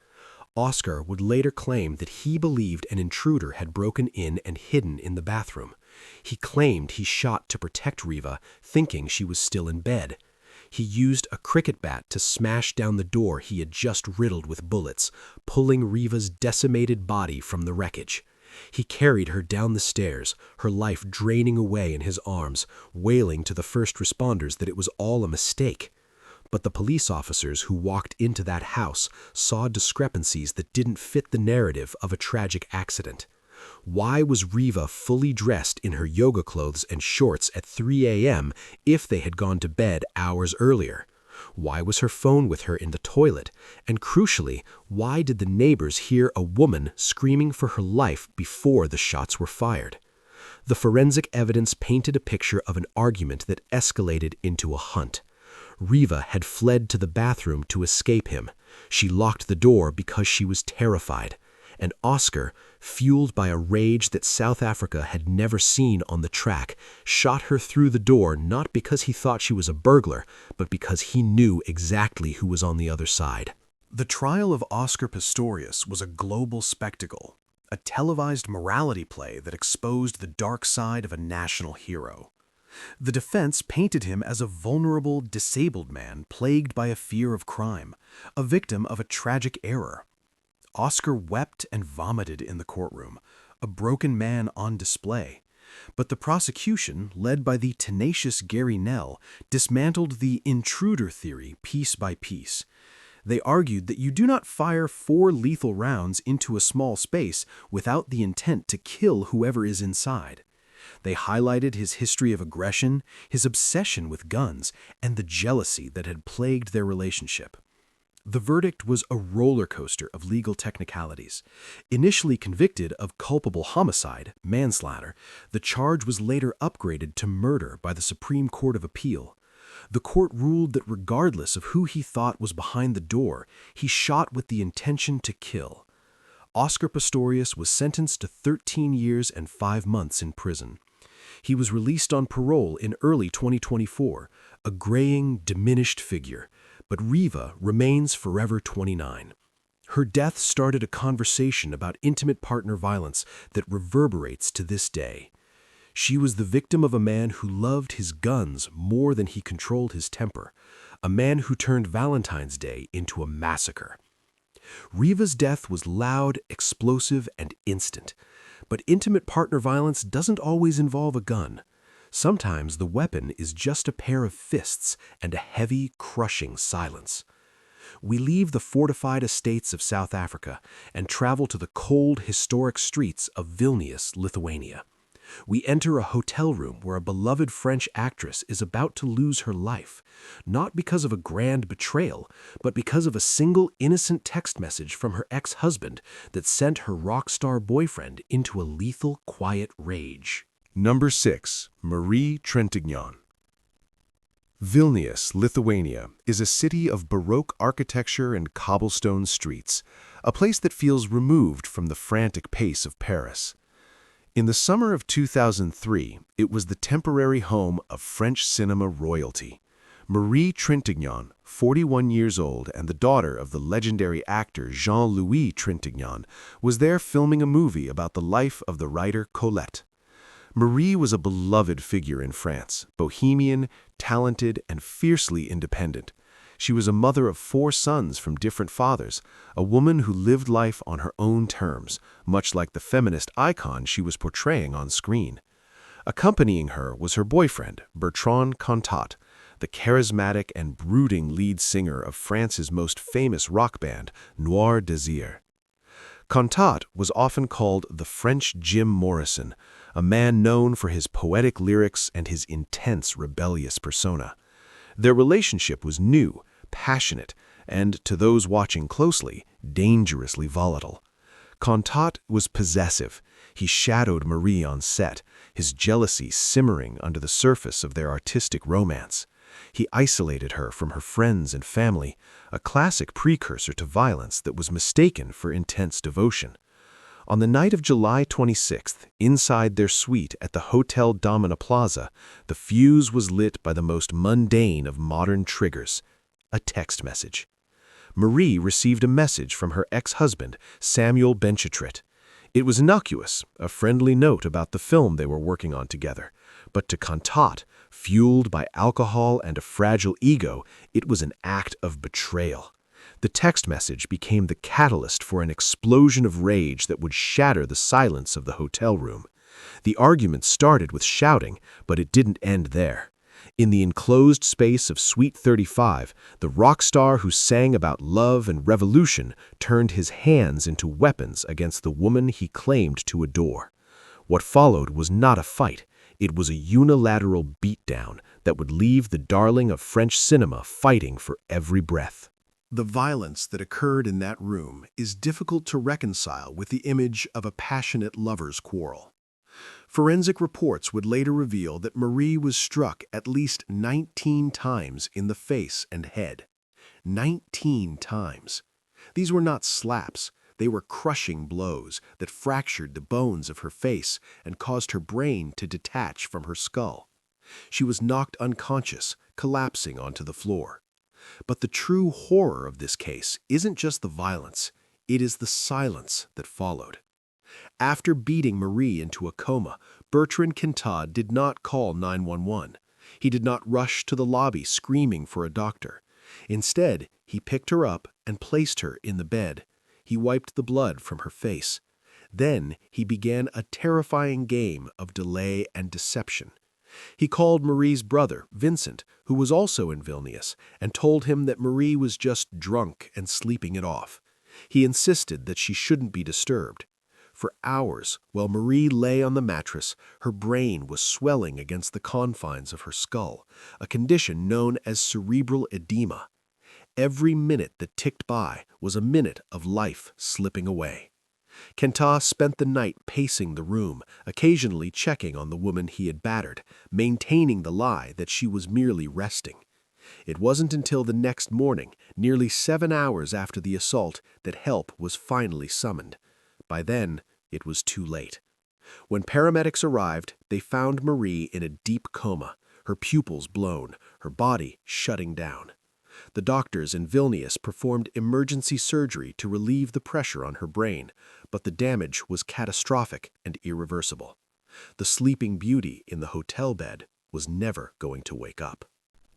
Oscar would later claim that he believed an intruder had broken in and hidden in the bathroom. He claimed he shot to protect Reeva, thinking she was still in bed. He used a cricket bat to smash down the door he had just riddled with bullets, pulling Reeva's decimated body from the wreckage. He carried her down the stairs, her life draining away in his arms, wailing to the first responders that it was all a mistake. But the police officers who walked into that house saw discrepancies that didn't fit the narrative of a tragic accident. Why was Reeva fully dressed in her yoga clothes and shorts at 3 a.m. if they had gone to bed hours earlier? Why was her phone with her in the toilet? And crucially, why did the neighbors hear a woman screaming for her life before the shots were fired? The forensic evidence painted a picture of an argument that escalated into a hunt. Reeva had fled to the bathroom to escape him. She locked the door because she was terrified. And Oscar, fueled by a rage that South Africa had never seen on the track, shot her through the door not because he thought she was a burglar, but because he knew exactly who was on the other side. The trial of Oscar Pistorius was a global spectacle, a televised morality play that exposed the dark side of a national hero. The defense painted him as a vulnerable, disabled man plagued by a fear of crime, a victim of a tragic error. Oscar wept and vomited in the courtroom, a broken man on display. But the prosecution, led by the tenacious Gary Nell, dismantled the intruder theory piece by piece. They argued that you do not fire 4 lethal rounds into a small space without the intent to kill whoever is inside. They highlighted his history of aggression, his obsession with guns, and the jealousy that had plagued their relationship. The verdict was a roller coaster of legal technicalities. Initially convicted of culpable homicide, manslaughter, the charge was later upgraded to murder by the Supreme Court of Appeal. The court ruled that regardless of who he thought was behind the door, he shot with the intention to kill. Oscar Pistorius was sentenced to 13 years and 5 months in prison. He was released on parole in early 2024, a graying, diminished figure. But Reeva remains forever 29. Her death started a conversation about intimate partner violence that reverberates to this day. She was the victim of a man who loved his guns more than he controlled his temper, a man who turned Valentine's Day into a massacre. Reeva's death was loud, explosive, and instant. But intimate partner violence doesn't always involve a gun. Sometimes the weapon is just a pair of fists and a heavy, crushing silence. We leave the fortified estates of South Africa and travel to the cold, historic streets of Vilnius, Lithuania. We enter a hotel room where a beloved French actress is about to lose her life, not because of a grand betrayal, but because of a single innocent text message from her ex-husband that sent her rock star boyfriend into a lethal, quiet rage. Number 6. Marie Trintignant. Vilnius, Lithuania, is a city of Baroque architecture and cobblestone streets, a place that feels removed from the frantic pace of Paris. In the summer of 2003, it was the temporary home of French cinema royalty. Marie Trintignant, 41 years old and the daughter of the legendary actor Jean-Louis Trintignant, was there filming a movie about the life of the writer Colette. Marie was a beloved figure in France, bohemian, talented, and fiercely independent. She was a mother of 4 sons from different fathers, a woman who lived life on her own terms, much like the feminist icon she was portraying on screen. Accompanying her was her boyfriend, Bertrand Cantat, the charismatic and brooding lead singer of France's most famous rock band, Noir Désir. Cantat was often called the French Jim Morrison, a man known for his poetic lyrics and his intense, rebellious persona. Their relationship was new, passionate, and, to those watching closely, dangerously volatile. Cantat was possessive. He shadowed Marie on set, his jealousy simmering under the surface of their artistic romance. He isolated her from her friends and family, a classic precursor to violence that was mistaken for intense devotion. On the night of July 26th, inside their suite at the Hotel Domina Plaza, the fuse was lit by the most mundane of modern triggers, a text message. Marie received a message from her ex-husband, Samuel Benchetrit. It was innocuous, a friendly note about the film they were working on together. But to Cantat, fueled by alcohol and a fragile ego, it was an act of betrayal. The text message became the catalyst for an explosion of rage that would shatter the silence of the hotel room. The argument started with shouting, but it didn't end there. In the enclosed space of Suite 35, the rock star who sang about love and revolution turned his hands into weapons against the woman he claimed to adore. What followed was not a fight. It was a unilateral beatdown that would leave the darling of French cinema fighting for every breath. The violence that occurred in that room is difficult to reconcile with the image of a passionate lover's quarrel. Forensic reports would later reveal that Marie was struck at least 19 times in the face and head. 19 times. These were not slaps. They were crushing blows that fractured the bones of her face and caused her brain to detach from her skull. She was knocked unconscious, collapsing onto the floor. But the true horror of this case isn't just the violence, it is the silence that followed. After beating Marie into a coma, Bertrand Cantat did not call 911. He did not rush to the lobby screaming for a doctor. Instead, he picked her up and placed her in the bed. He wiped the blood from her face. Then he began a terrifying game of delay and deception. He called Marie's brother, Vincent, who was also in Vilnius, and told him that Marie was just drunk and sleeping it off. He insisted that she shouldn't be disturbed. For hours, while Marie lay on the mattress, her brain was swelling against the confines of her skull, a condition known as cerebral edema. Every minute that ticked by was a minute of life slipping away. Cantat spent the night pacing the room, occasionally checking on the woman he had battered, maintaining the lie that she was merely resting. It wasn't until the next morning, nearly 7 hours after the assault, that help was finally summoned. By then, it was too late. When paramedics arrived, they found Marie in a deep coma, her pupils blown, her body shutting down. The doctors in Vilnius performed emergency surgery to relieve the pressure on her brain, but the damage was catastrophic and irreversible. The sleeping beauty in the hotel bed was never going to wake up.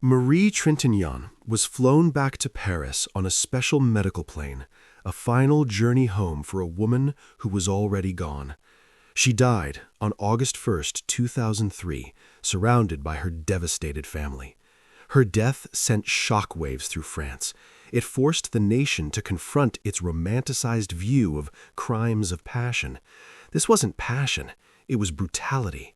Marie Trintignant was flown back to Paris on a special medical plane, a final journey home for a woman who was already gone. She died on August 1, 2003, surrounded by her devastated family. Her death sent shockwaves through France. It forced the nation to confront its romanticized view of crimes of passion. This wasn't passion, it was brutality.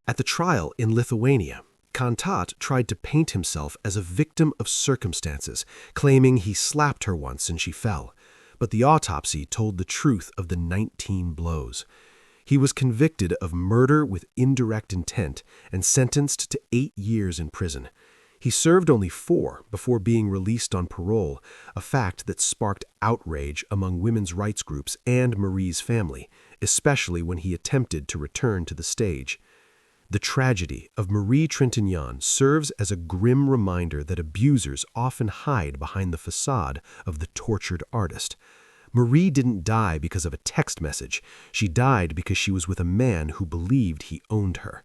At the trial in Lithuania, Cantat tried to paint himself as a victim of circumstances, claiming he slapped her once and she fell. But the autopsy told the truth of the 19 blows. He was convicted of murder with indirect intent and sentenced to 8 years in prison. He served only 4 before being released on parole, a fact that sparked outrage among women's rights groups and Marie's family, especially when he attempted to return to the stage. The tragedy of Marie Trintignant serves as a grim reminder that abusers often hide behind the facade of the tortured artist. Marie didn't die because of a text message. She died because she was with a man who believed he owned her.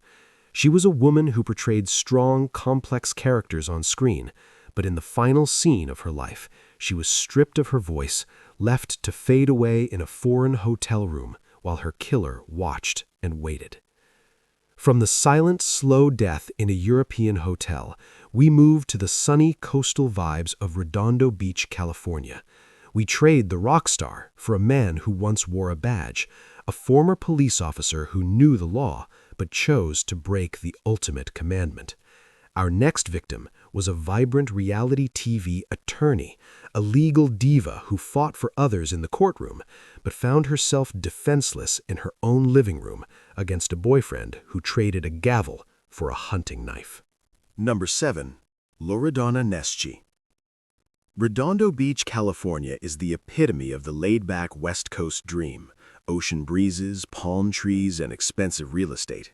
She was a woman who portrayed strong, complex characters on screen, but in the final scene of her life, she was stripped of her voice, left to fade away in a foreign hotel room while her killer watched and waited. From the silent, slow death in a European hotel, we move to the sunny coastal vibes of Redondo Beach, California. We trade the rock star for a man who once wore a badge, a former police officer who knew the law but chose to break the ultimate commandment. Our next victim was a vibrant reality TV attorney, a legal diva who fought for others in the courtroom, but found herself defenseless in her own living room against a boyfriend who traded a gavel for a hunting knife. Number 7. Laurana Neshchi. Redondo Beach, California is the epitome of the laid-back West Coast dream: ocean breezes, palm trees, and expensive real estate.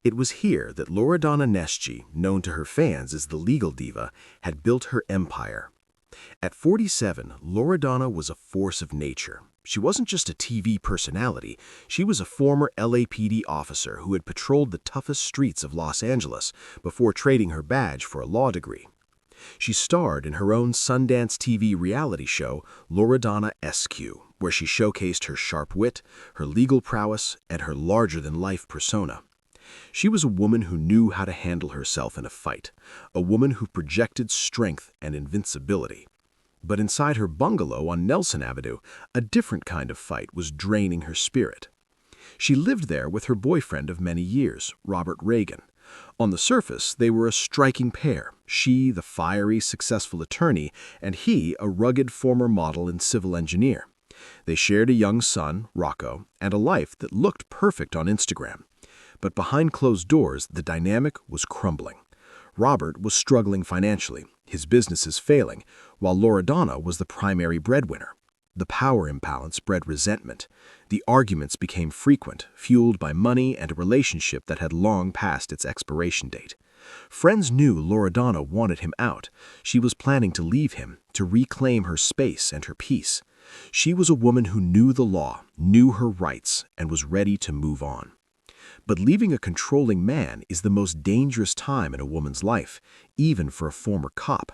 It was here that Laurana Neshchi, known to her fans as the legal diva, had built her empire. At 47, Laurana was a force of nature. She wasn't just a TV personality, she was a former LAPD officer who had patrolled the toughest streets of Los Angeles before trading her badge for a law degree. She starred in her own Sundance TV reality show, Laurana SQ, where she showcased her sharp wit, her legal prowess, and her larger-than-life persona. She was a woman who knew how to handle herself in a fight, a woman who projected strength and invincibility. But inside her bungalow on Nelson Avenue, a different kind of fight was draining her spirit. She lived there with her boyfriend of many years, Robert Reagan. On the surface, they were a striking pair, she the fiery, successful attorney, and he a rugged former model and civil engineer. They shared a young son, Rocco, and a life that looked perfect on Instagram. But behind closed doors, the dynamic was crumbling. Robert was struggling financially, his businesses failing, while Loredana was the primary breadwinner. The power imbalance bred resentment. The arguments became frequent, fueled by money and a relationship that had long passed its expiration date. Friends knew Loredana wanted him out. She was planning to leave him, to reclaim her space and her peace. She was a woman who knew the law, knew her rights, and was ready to move on. But leaving a controlling man is the most dangerous time in a woman's life, even for a former cop.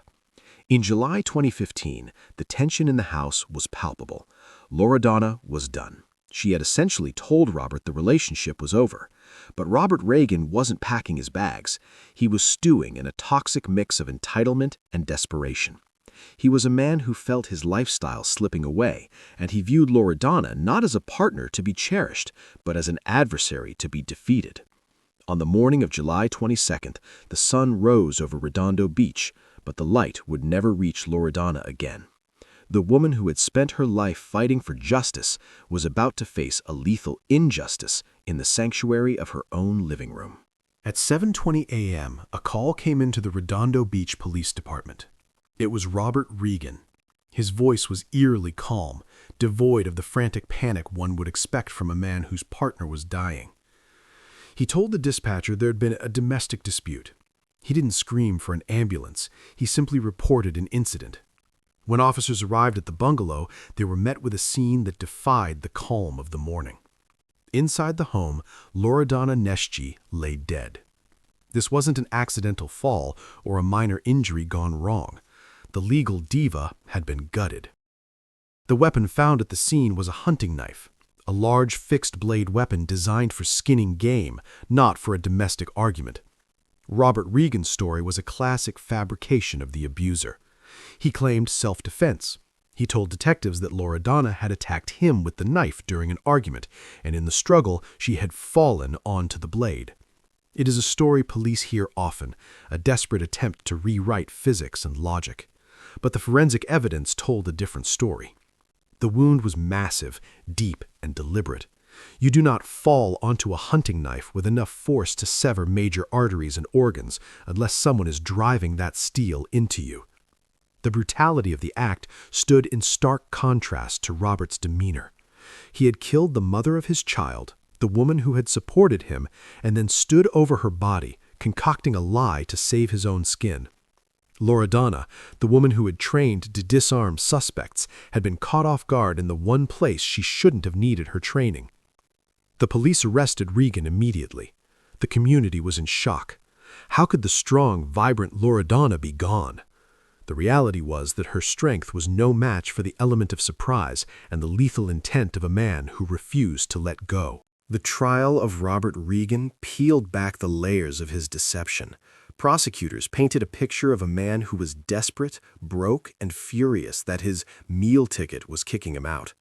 In July 2015, the tension in the house was palpable. Loredana was done. She had essentially told Robert the relationship was over. But Robert Reagan wasn't packing his bags. He was stewing in a toxic mix of entitlement and desperation. He was a man who felt his lifestyle slipping away, and he viewed Loredana not as a partner to be cherished, but as an adversary to be defeated. On the morning of July 22nd, the sun rose over Redondo Beach, but the light would never reach Loredana again. The woman who had spent her life fighting for justice was about to face a lethal injustice in the sanctuary of her own living room. At 7:20 a.m., a call came into the Redondo Beach Police Department. It was Robert Reagan. His voice was eerily calm, devoid of the frantic panic one would expect from a man whose partner was dying. He told the dispatcher there had been a domestic dispute. He didn't scream for an ambulance. He simply reported an incident. When officers arrived at the bungalow, they were met with a scene that defied the calm of the morning. Inside the home, Laurana Neshchi lay dead. This wasn't an accidental fall or a minor injury gone wrong. The legal diva had been gutted. The weapon found at the scene was a hunting knife, a large fixed-blade weapon designed for skinning game, not for a domestic argument. Robert Reagan's story was a classic fabrication of the abuser. He claimed self-defense. He told detectives that Loredana had attacked him with the knife during an argument, and in the struggle she had fallen onto the blade. It is a story police hear often, a desperate attempt to rewrite physics and logic. But the forensic evidence told a different story. The wound was massive, deep, and deliberate. You do not fall onto a hunting knife with enough force to sever major arteries and organs unless someone is driving that steel into you. The brutality of the act stood in stark contrast to Robert's demeanor. He had killed the mother of his child, the woman who had supported him, and then stood over her body, concocting a lie to save his own skin. Loredana, the woman who had trained to disarm suspects, had been caught off guard in the one place she shouldn't have needed her training. The police arrested Reagan immediately. The community was in shock. How could the strong, vibrant Loredana be gone? The reality was that her strength was no match for the element of surprise and the lethal intent of a man who refused to let go. The trial of Robert Reagan peeled back the layers of his deception. Prosecutors painted a picture of a man who was desperate, broke, and furious that his meal ticket was kicking him out.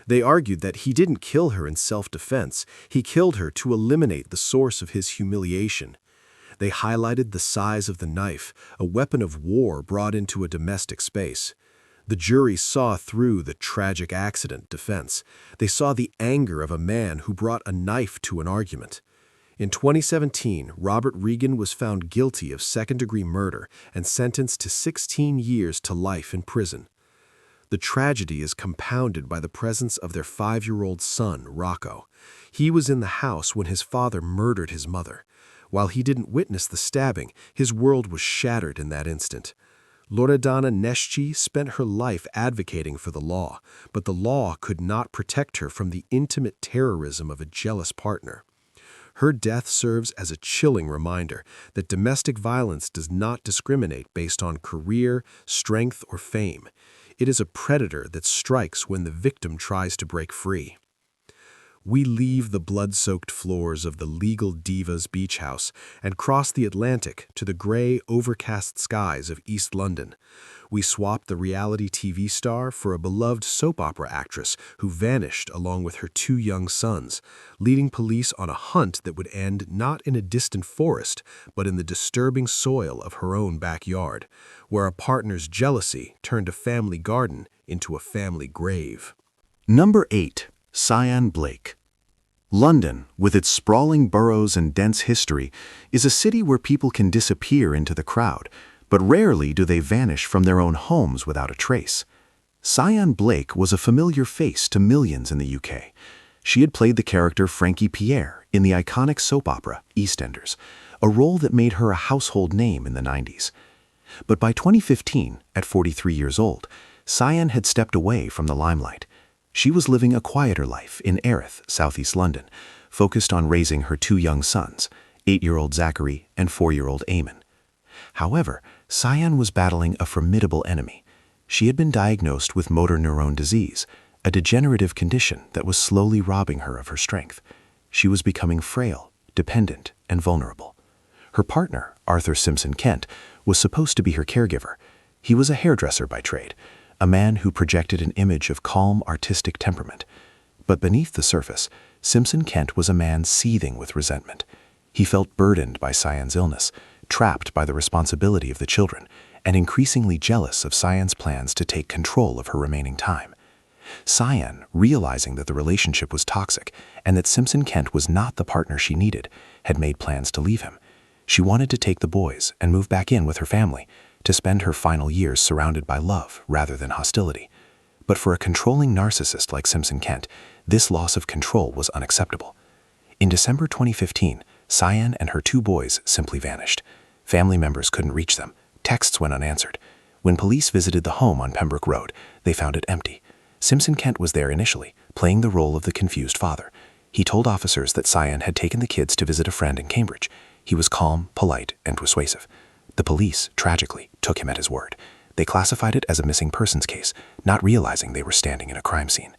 They argued that he didn't kill her in self-defense. He killed her to eliminate the source of his humiliation. They highlighted the size of the knife, a weapon of war brought into a domestic space. The jury saw through the tragic accident defense. They saw the anger of a man who brought a knife to an argument. In 2017, Robert Reagan was found guilty of second-degree murder and sentenced to 16 years to life in prison. The tragedy is compounded by the presence of their 5-year-old son, Rocco. He was in the house when his father murdered his mother. While he didn't witness the stabbing, his world was shattered in that instant. Laurana Neshchi spent her life advocating for the law, but the law could not protect her from the intimate terrorism of a jealous partner. Her death serves as a chilling reminder that domestic violence does not discriminate based on career, strength, or fame. It is a predator that strikes when the victim tries to break free. we leave the blood-soaked floors of the legal diva's beach house and cross the Atlantic to the gray, overcast skies of East London. We swap the reality TV star for a beloved soap opera actress who vanished along with her 2 young sons, leading police on a hunt that would end not in a distant forest, but in the disturbing soil of her own backyard, where a partner's jealousy turned a family garden into a family grave. Number 8. Sian Blake. London, with its sprawling boroughs and dense history, is a city where people can disappear into the crowd, but rarely do they vanish from their own homes without a trace. Sian Blake was a familiar face to millions in the UK. She had played the character Frankie Pierre in the iconic soap opera EastEnders, a role that made her a household name in the 90s. But by 2015, at 43 years old, Sian had stepped away from the limelight. She was living a quieter life in Erith, southeast London, focused on raising her 2 young sons, 8-year-old Zachary and 4-year-old Eamon. However, Sian was battling a formidable enemy. She had been diagnosed with motor neurone disease, a degenerative condition that was slowly robbing her of her strength. She was becoming frail, dependent, and vulnerable. Her partner, Arthur Simpson Kent, was supposed to be her caregiver. He was a hairdresser by trade, a man who projected an image of calm, artistic temperament. But beneath the surface, Simpson Kent was a man seething with resentment. He felt burdened by Sian's illness, trapped by the responsibility of the children, and increasingly jealous of Sian's plans to take control of her remaining time. Sian, realizing that the relationship was toxic and that Simpson Kent was not the partner she needed, had made plans to leave him. She wanted to take the boys and move back in with her family, to spend her final years surrounded by love rather than hostility. But for a controlling narcissist like Simpson Kent, this loss of control was unacceptable. In December 2015, Sian and her 2 boys simply vanished. Family members couldn't reach them. Texts went unanswered. When police visited the home on Pembroke Road, they found it empty. Simpson Kent was there initially, playing the role of the confused father. He told officers that Sian had taken the kids to visit a friend in Cambridge. He was calm, polite, and persuasive. The police, tragically, took him at his word. They classified it as a missing persons case, not realizing they were standing in a crime scene.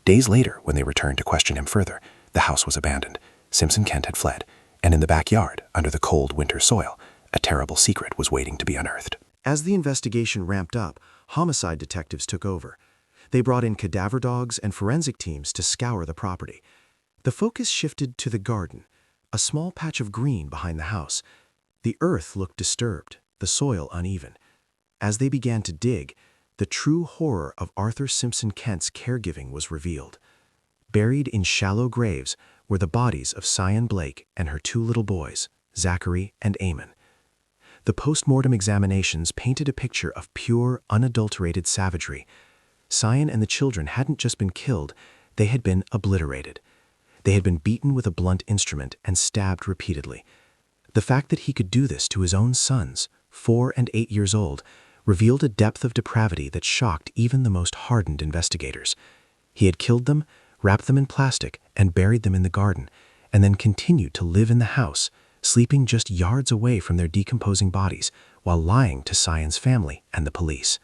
Days later, when they returned to question him further, the house was abandoned. Simpson Kent had fled, and in the backyard, under the cold winter soil, a terrible secret was waiting to be unearthed. As the investigation ramped up, homicide detectives took over. They brought in cadaver dogs and forensic teams to scour the property. The focus shifted to the garden, a small patch of green behind the house. The earth looked disturbed, the soil uneven. As they began to dig, the true horror of Arthur Simpson Kent's caregiving was revealed. Buried in shallow graves were the bodies of Sian Blake and her 2 little boys, Zachary and Eamon. The post-mortem examinations painted a picture of pure, unadulterated savagery. Sian and the children hadn't just been killed, they had been obliterated. They had been beaten with a blunt instrument and stabbed repeatedly. The fact that he could do this to his own sons, 4 and 8 years old, revealed a depth of depravity that shocked even the most hardened investigators. He had killed them, wrapped them in plastic, and buried them in the garden, and then continued to live in the house, sleeping just yards away from their decomposing bodies, while lying to Sian's family and the police.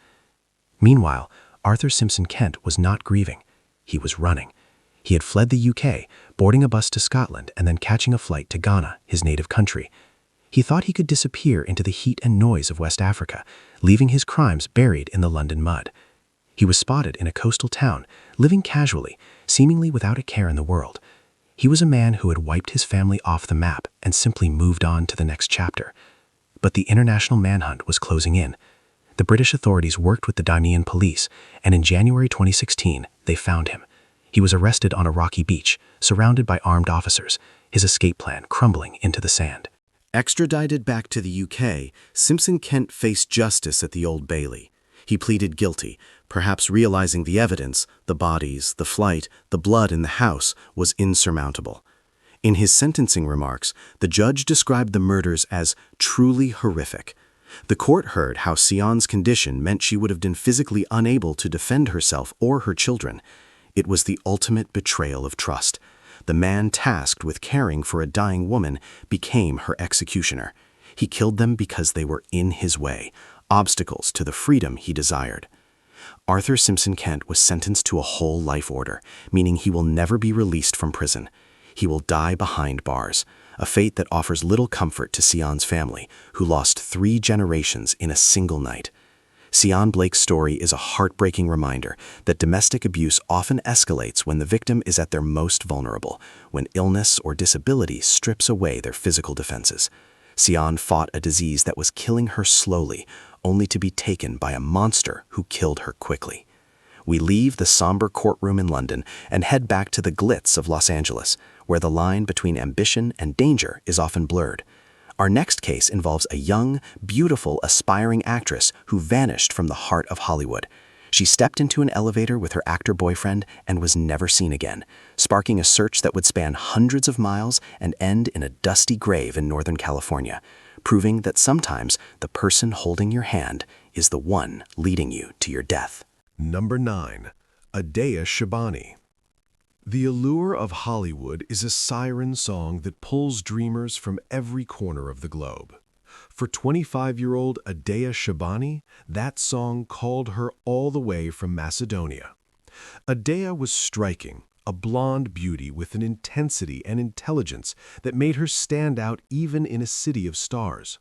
Meanwhile, Arthur Simpson Kent was not grieving. He was running. He had fled the UK, boarding a bus to Scotland and then catching a flight to Ghana, his native country. He thought he could disappear into the heat and noise of West Africa, leaving his crimes buried in the London mud. He was spotted in a coastal town, living casually, seemingly without a care in the world. He was a man who had wiped his family off the map and simply moved on to the next chapter. But the international manhunt was closing in. The British authorities worked with the Ghanaian police, and in January 2016, they found him. He was arrested on a rocky beach, surrounded by armed officers, his escape plan crumbling into the sand. Extradited back to the UK, Simpson Kent faced justice at the Old Bailey. He pleaded guilty, perhaps realizing the evidence, the bodies, the flight, the blood in the house, was insurmountable. In his sentencing remarks, the judge described the murders as truly horrific. The court heard how Sian's condition meant she would have been physically unable to defend herself or her children. It was the ultimate betrayal of trust. The man tasked with caring for a dying woman became her executioner. He killed them because they were in his way, obstacles to the freedom he desired. Arthur Simpson Kent was sentenced to a whole life order, meaning he will never be released from prison. He will die behind bars, a fate that offers little comfort to Sian's family, who lost 3 generations in a single night. Sian Blake's story is a heartbreaking reminder that domestic abuse often escalates when the victim is at their most vulnerable, when illness or disability strips away their physical defenses. Sian fought a disease that was killing her slowly, only to be taken by a monster who killed her quickly. We leave the somber courtroom in London and head back to the glitz of Los Angeles, where the line between ambition and danger is often blurred. Our next case involves a young, beautiful, aspiring actress who vanished from the heart of Hollywood. She stepped into an elevator with her actor boyfriend and was never seen again, sparking a search that would span hundreds of miles and end in a dusty grave in Northern California, proving that sometimes the person holding your hand is the one leading you to your death. Number 9. Adea Shabani. The allure of Hollywood is a siren song that pulls dreamers from every corner of the globe. For 25-year-old Adea Shabani, that song called her all the way from Macedonia. Adea was striking, a blonde beauty with an intensity and intelligence that made her stand out even in a city of stars.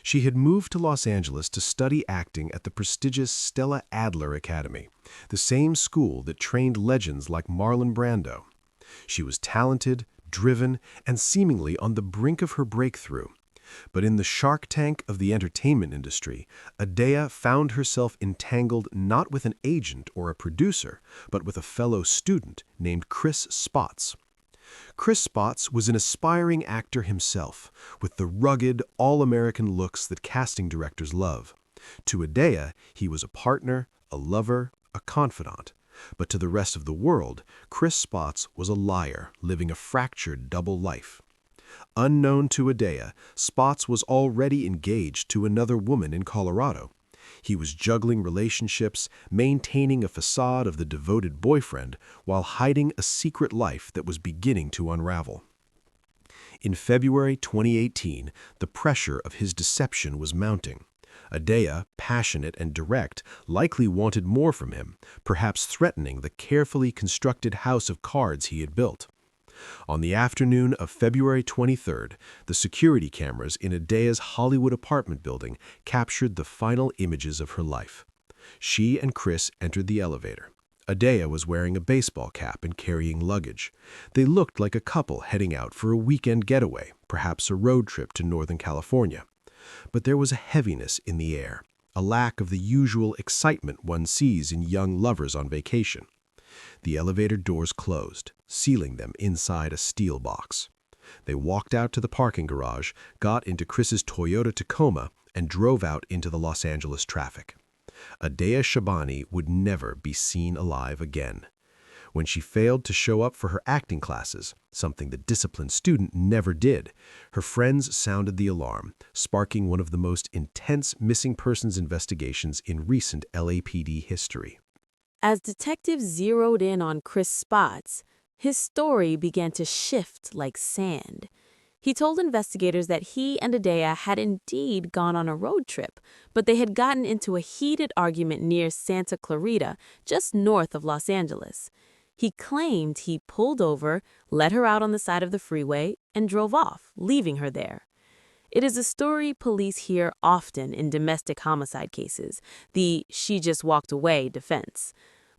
She had moved to Los Angeles to study acting at the prestigious Stella Adler Academy, the same school that trained legends like Marlon Brando. She was talented, driven, and seemingly on the brink of her breakthrough. But in the shark tank of the entertainment industry, Adea found herself entangled not with an agent or a producer, but with a fellow student named Chris Spots. Chris Spots was an aspiring actor himself, with the rugged, all-American looks that casting directors love. To Adea, he was a partner, a lover, a confidant. But to the rest of the world, Chris Spots was a liar, living a fractured double life. Unknown to Adea, Spots was already engaged to another woman in Colorado. He was juggling relationships, maintaining a facade of the devoted boyfriend, while hiding a secret life that was beginning to unravel. In February 2018, the pressure of his deception was mounting. Adea, passionate and direct, likely wanted more from him, perhaps threatening the carefully constructed house of cards he had built. On the afternoon of February 23rd, the security cameras in Adea's Hollywood apartment building captured the final images of her life. She and Chris entered the elevator. Adea was wearing a baseball cap and carrying luggage. They looked like a couple heading out for a weekend getaway, perhaps a road trip to Northern California. But there was a heaviness in the air, a lack of the usual excitement one sees in young lovers on vacation. The elevator doors closed, sealing them inside a steel box. They walked out to the parking garage, got into Chris's Toyota Tacoma, and drove out into the Los Angeles traffic. Adea Shabani would never be seen alive again. When she failed to show up for her acting classes, something the disciplined student never did, her friends sounded the alarm, sparking one of the most intense missing persons investigations in recent LAPD history. As detectives zeroed in on Chris Spots, his story began to shift like sand. He told investigators that he and Adea had indeed gone on a road trip, but they had gotten into a heated argument near Santa Clarita, just north of Los Angeles. He claimed he pulled over, let her out on the side of the freeway, and drove off, leaving her there. It is a story police hear often in domestic homicide cases, the "she just walked away" defense.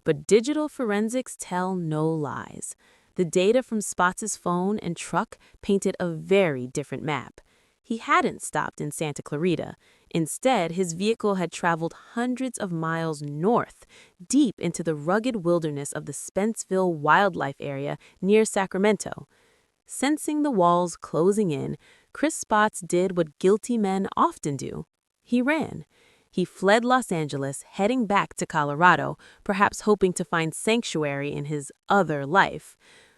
But digital forensics tell no lies. The data from Spots' phone and truck painted a very different map. He hadn't stopped in Santa Clarita. Instead, his vehicle had traveled hundreds of miles north, deep into the rugged wilderness of the Spenceville Wildlife Area near Sacramento. Sensing the walls closing in, Chris Spots did what guilty men often do. He ran. He fled Los Angeles, heading back to Colorado, perhaps hoping to find sanctuary in his other life.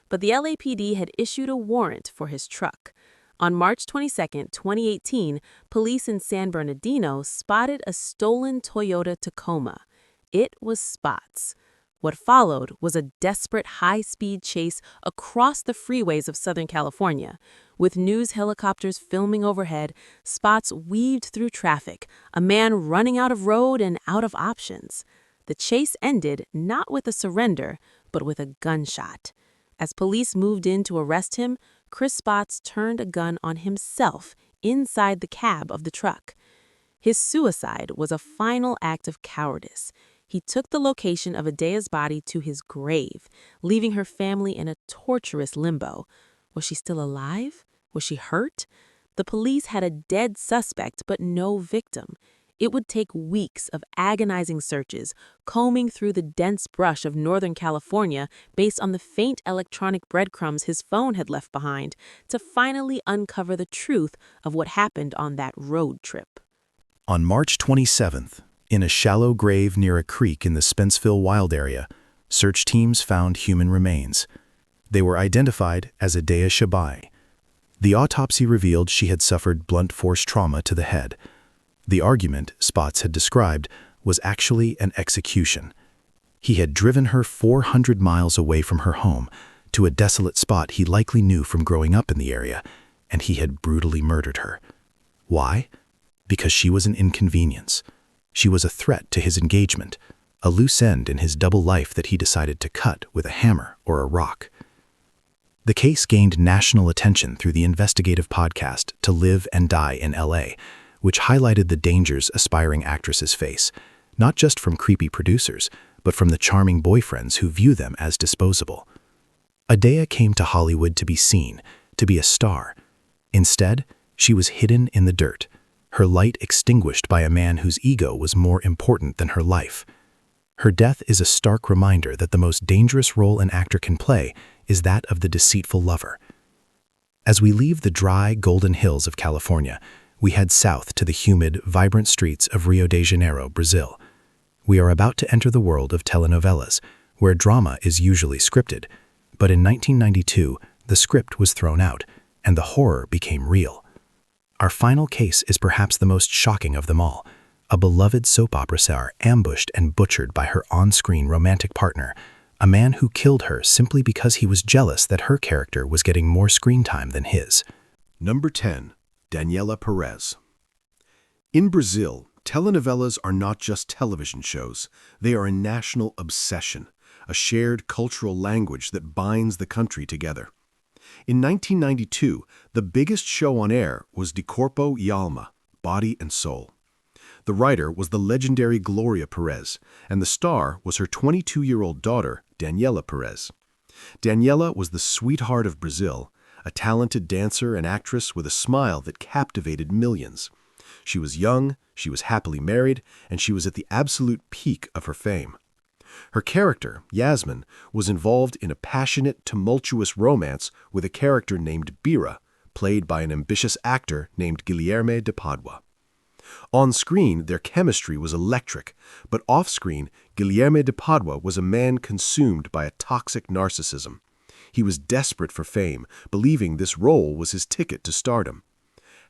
But the LAPD had issued a warrant for his truck. On March 22, 2018, police in San Bernardino spotted a stolen Toyota Tacoma. It was Spots. What followed was a desperate high-speed chase across the freeways of Southern California. With news helicopters filming overhead, Spots weaved through traffic, a man running out of road and out of options. The chase ended not with a surrender, but with a gunshot. As police moved in to arrest him, Chris Spots turned a gun on himself inside the cab of the truck. His suicide was a final act of cowardice. He took the location of Adea's body to his grave, leaving her family in a torturous limbo. Was she still alive? Was she hurt? The police had a dead suspect, but no victim. It would take weeks of agonizing searches, combing through the dense brush of Northern California based on the faint electronic breadcrumbs his phone had left behind, to finally uncover the truth of what happened on that road trip. On March 27th, in a shallow grave near a creek in the Spenceville Wild area, search teams found human remains. They were identified as Adea Shabani. The autopsy revealed she had suffered blunt force trauma to the head. The argument Spots had described was actually an execution. He had driven her 400 miles away from her home to a desolate spot he likely knew from growing up in the area, and he had brutally murdered her. Why? Because she was an inconvenience. She was a threat to his engagement, a loose end in his double life that he decided to cut with a hammer or a rock. The case gained national attention through the investigative podcast To Live and Die in L.A., which highlighted the dangers aspiring actresses face, not just from creepy producers, but from the charming boyfriends who view them as disposable. Adea came to Hollywood to be seen, to be a star. Instead, she was hidden in the dirt, her light extinguished by a man whose ego was more important than her life. Her death is a stark reminder that the most dangerous role an actor can play is that of the deceitful lover. As we leave the dry, golden hills of California, we head south to the humid, vibrant streets of Rio de Janeiro, Brazil. We are about to enter the world of telenovelas, where drama is usually scripted. But in 1992, the script was thrown out, and the horror became real. Our final case is perhaps the most shocking of them all. A beloved soap opera star ambushed and butchered by her on-screen romantic partner, a man who killed her simply because he was jealous that her character was getting more screen time than his. Number 10. Daniela Perez. In Brazil, telenovelas are not just television shows. They are a national obsession, a shared cultural language that binds the country together. In 1992, the biggest show on air was De Corpo e Alma, Body and Soul. The writer was the legendary Gloria Perez, and the star was her 22-year-old daughter, Daniela Perez. Daniela was the sweetheart of Brazil, a talented dancer and actress with a smile that captivated millions. She was young, she was happily married, and she was at the absolute peak of her fame. Her character, Jasmine, was involved in a passionate, tumultuous romance with a character named Bira, played by an ambitious actor named Guilherme de Padua. On screen, their chemistry was electric, but off-screen, Guilherme de Padua was a man consumed by a toxic narcissism. He was desperate for fame, believing this role was his ticket to stardom.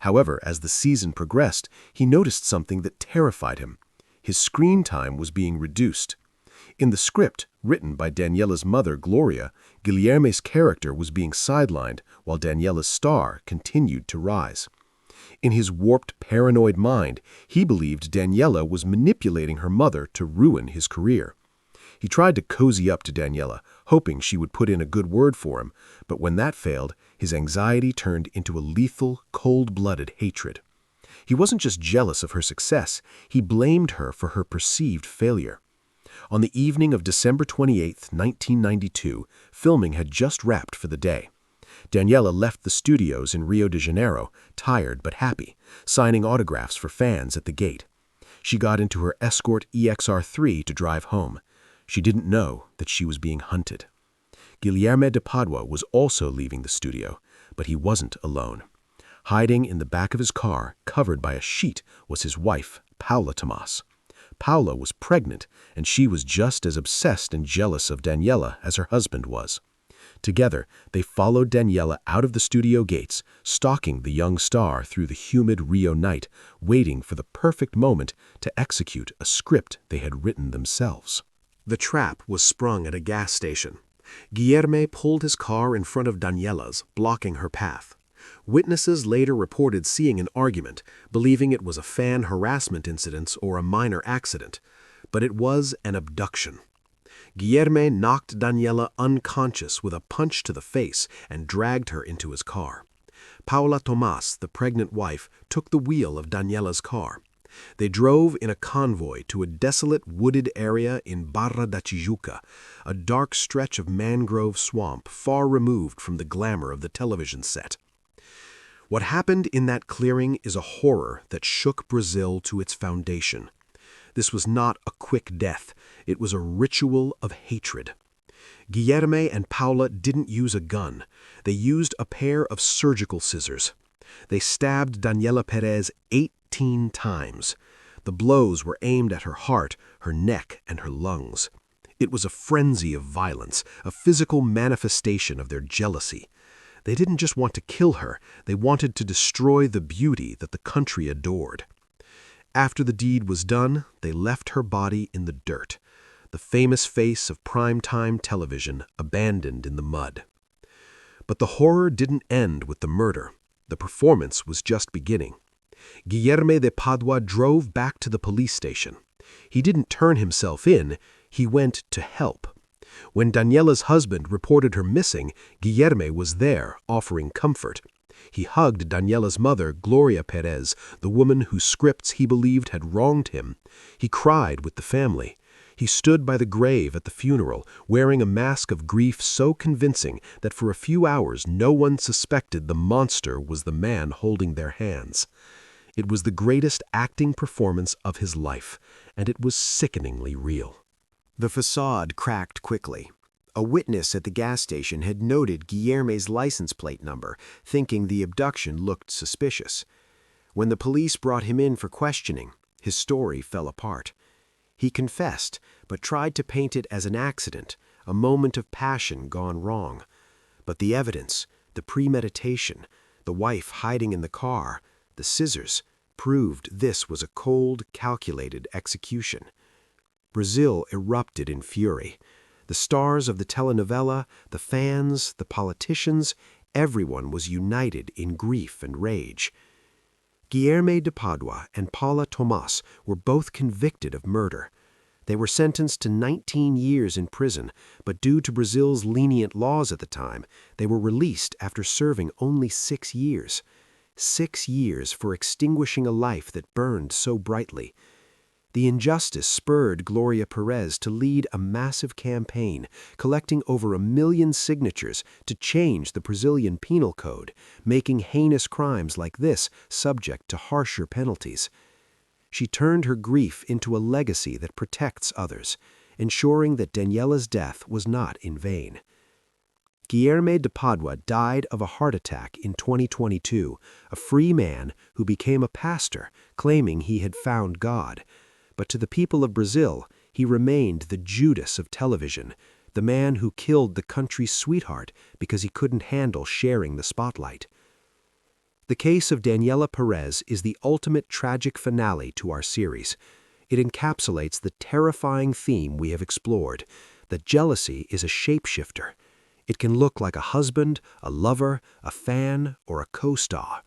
However, as the season progressed, he noticed something that terrified him. His screen time was being reduced. In the script, written by Daniela's mother, Gloria, Guilherme's character was being sidelined while Daniela's star continued to rise. In his warped, paranoid mind, he believed Daniela was manipulating her mother to ruin his career. He tried to cozy up to Daniela, hoping she would put in a good word for him, but when that failed, his anxiety turned into a lethal, cold-blooded hatred. He wasn't just jealous of her success, he blamed her for her perceived failure. On the evening of December 28, 1992, filming had just wrapped for the day. Daniela left the studios in Rio de Janeiro, tired but happy, signing autographs for fans at the gate. She got into her Escort EXR3 to drive home. She didn't know that she was being hunted. Guilherme de Padua was also leaving the studio, but he wasn't alone. Hiding in the back of his car, covered by a sheet, was his wife, Paula Tomas. Paula was pregnant, and she was just as obsessed and jealous of Daniela as her husband was. Together, they followed Daniela out of the studio gates, stalking the young star through the humid Rio night, waiting for the perfect moment to execute a script they had written themselves. The trap was sprung at a gas station. Guilherme pulled his car in front of Daniela's, blocking her path. Witnesses later reported seeing an argument, believing it was a fan harassment incident or a minor accident. But it was an abduction. Guilherme knocked Daniella unconscious with a punch to the face and dragged her into his car. Paula Tomas, the pregnant wife, took the wheel of Daniella's car. They drove in a convoy to a desolate wooded area in Barra da Tijuca, a dark stretch of mangrove swamp far removed from the glamour of the television set. What happened in that clearing is a horror that shook Brazil to its foundation. This was not a quick death. It was a ritual of hatred. Guilherme and Paula didn't use a gun. They used a pair of surgical scissors. They stabbed Daniela Perez 18 times. The blows were aimed at her heart, her neck, and her lungs. It was a frenzy of violence, a physical manifestation of their jealousy. They didn't just want to kill her, they wanted to destroy the beauty that the country adored. After the deed was done, they left her body in the dirt, the famous face of prime-time television abandoned in the mud. But the horror didn't end with the murder. The performance was just beginning. Guilherme de Padua drove back to the police station. He didn't turn himself in, he went to help. When Daniela's husband reported her missing, Guilherme was there, offering comfort. He hugged Daniela's mother, Gloria Perez, the woman whose scripts he believed had wronged him. He cried with the family. He stood by the grave at the funeral, wearing a mask of grief so convincing that for a few hours no one suspected the monster was the man holding their hands. It was the greatest acting performance of his life, and it was sickeningly real. The facade cracked quickly. A witness at the gas station had noted Guilherme's license plate number, thinking the abduction looked suspicious. When the police brought him in for questioning, his story fell apart. He confessed, but tried to paint it as an accident, a moment of passion gone wrong. But the evidence, the premeditation, the wife hiding in the car, the scissors, proved this was a cold, calculated execution. Brazil erupted in fury. The stars of the telenovela, the fans, the politicians, everyone was united in grief and rage. Guilherme de Padua and Paula Tomas were both convicted of murder. They were sentenced to 19 years in prison, but due to Brazil's lenient laws at the time, they were released after serving only 6 years. 6 years for extinguishing a life that burned so brightly. The injustice spurred Gloria Perez to lead a massive campaign, collecting over 1 million signatures to change the Brazilian penal code, making heinous crimes like this subject to harsher penalties. She turned her grief into a legacy that protects others, ensuring that Daniela's death was not in vain. Guilherme de Padua died of a heart attack in 2022, a free man who became a pastor, claiming he had found God. But to the people of Brazil, he remained the Judas of television, the man who killed the country's sweetheart because he couldn't handle sharing the spotlight. The case of Daniela Perez is the ultimate tragic finale to our series. It encapsulates the terrifying theme we have explored, that jealousy is a shapeshifter. It can look like a husband, a lover, a fan, or a co-star.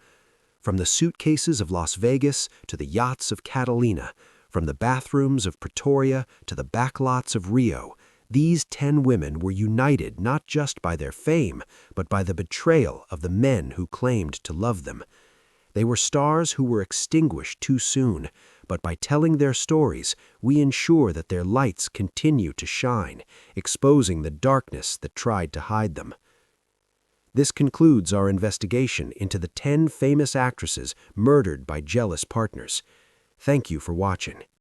From the suitcases of Las Vegas to the yachts of Catalina, from the bathrooms of Pretoria to the backlots of Rio, these 10 women were united not just by their fame, but by the betrayal of the men who claimed to love them. They were stars who were extinguished too soon, but by telling their stories, we ensure that their lights continue to shine, exposing the darkness that tried to hide them. This concludes our investigation into the 10 famous actresses murdered by jealous partners. Thank you for watching.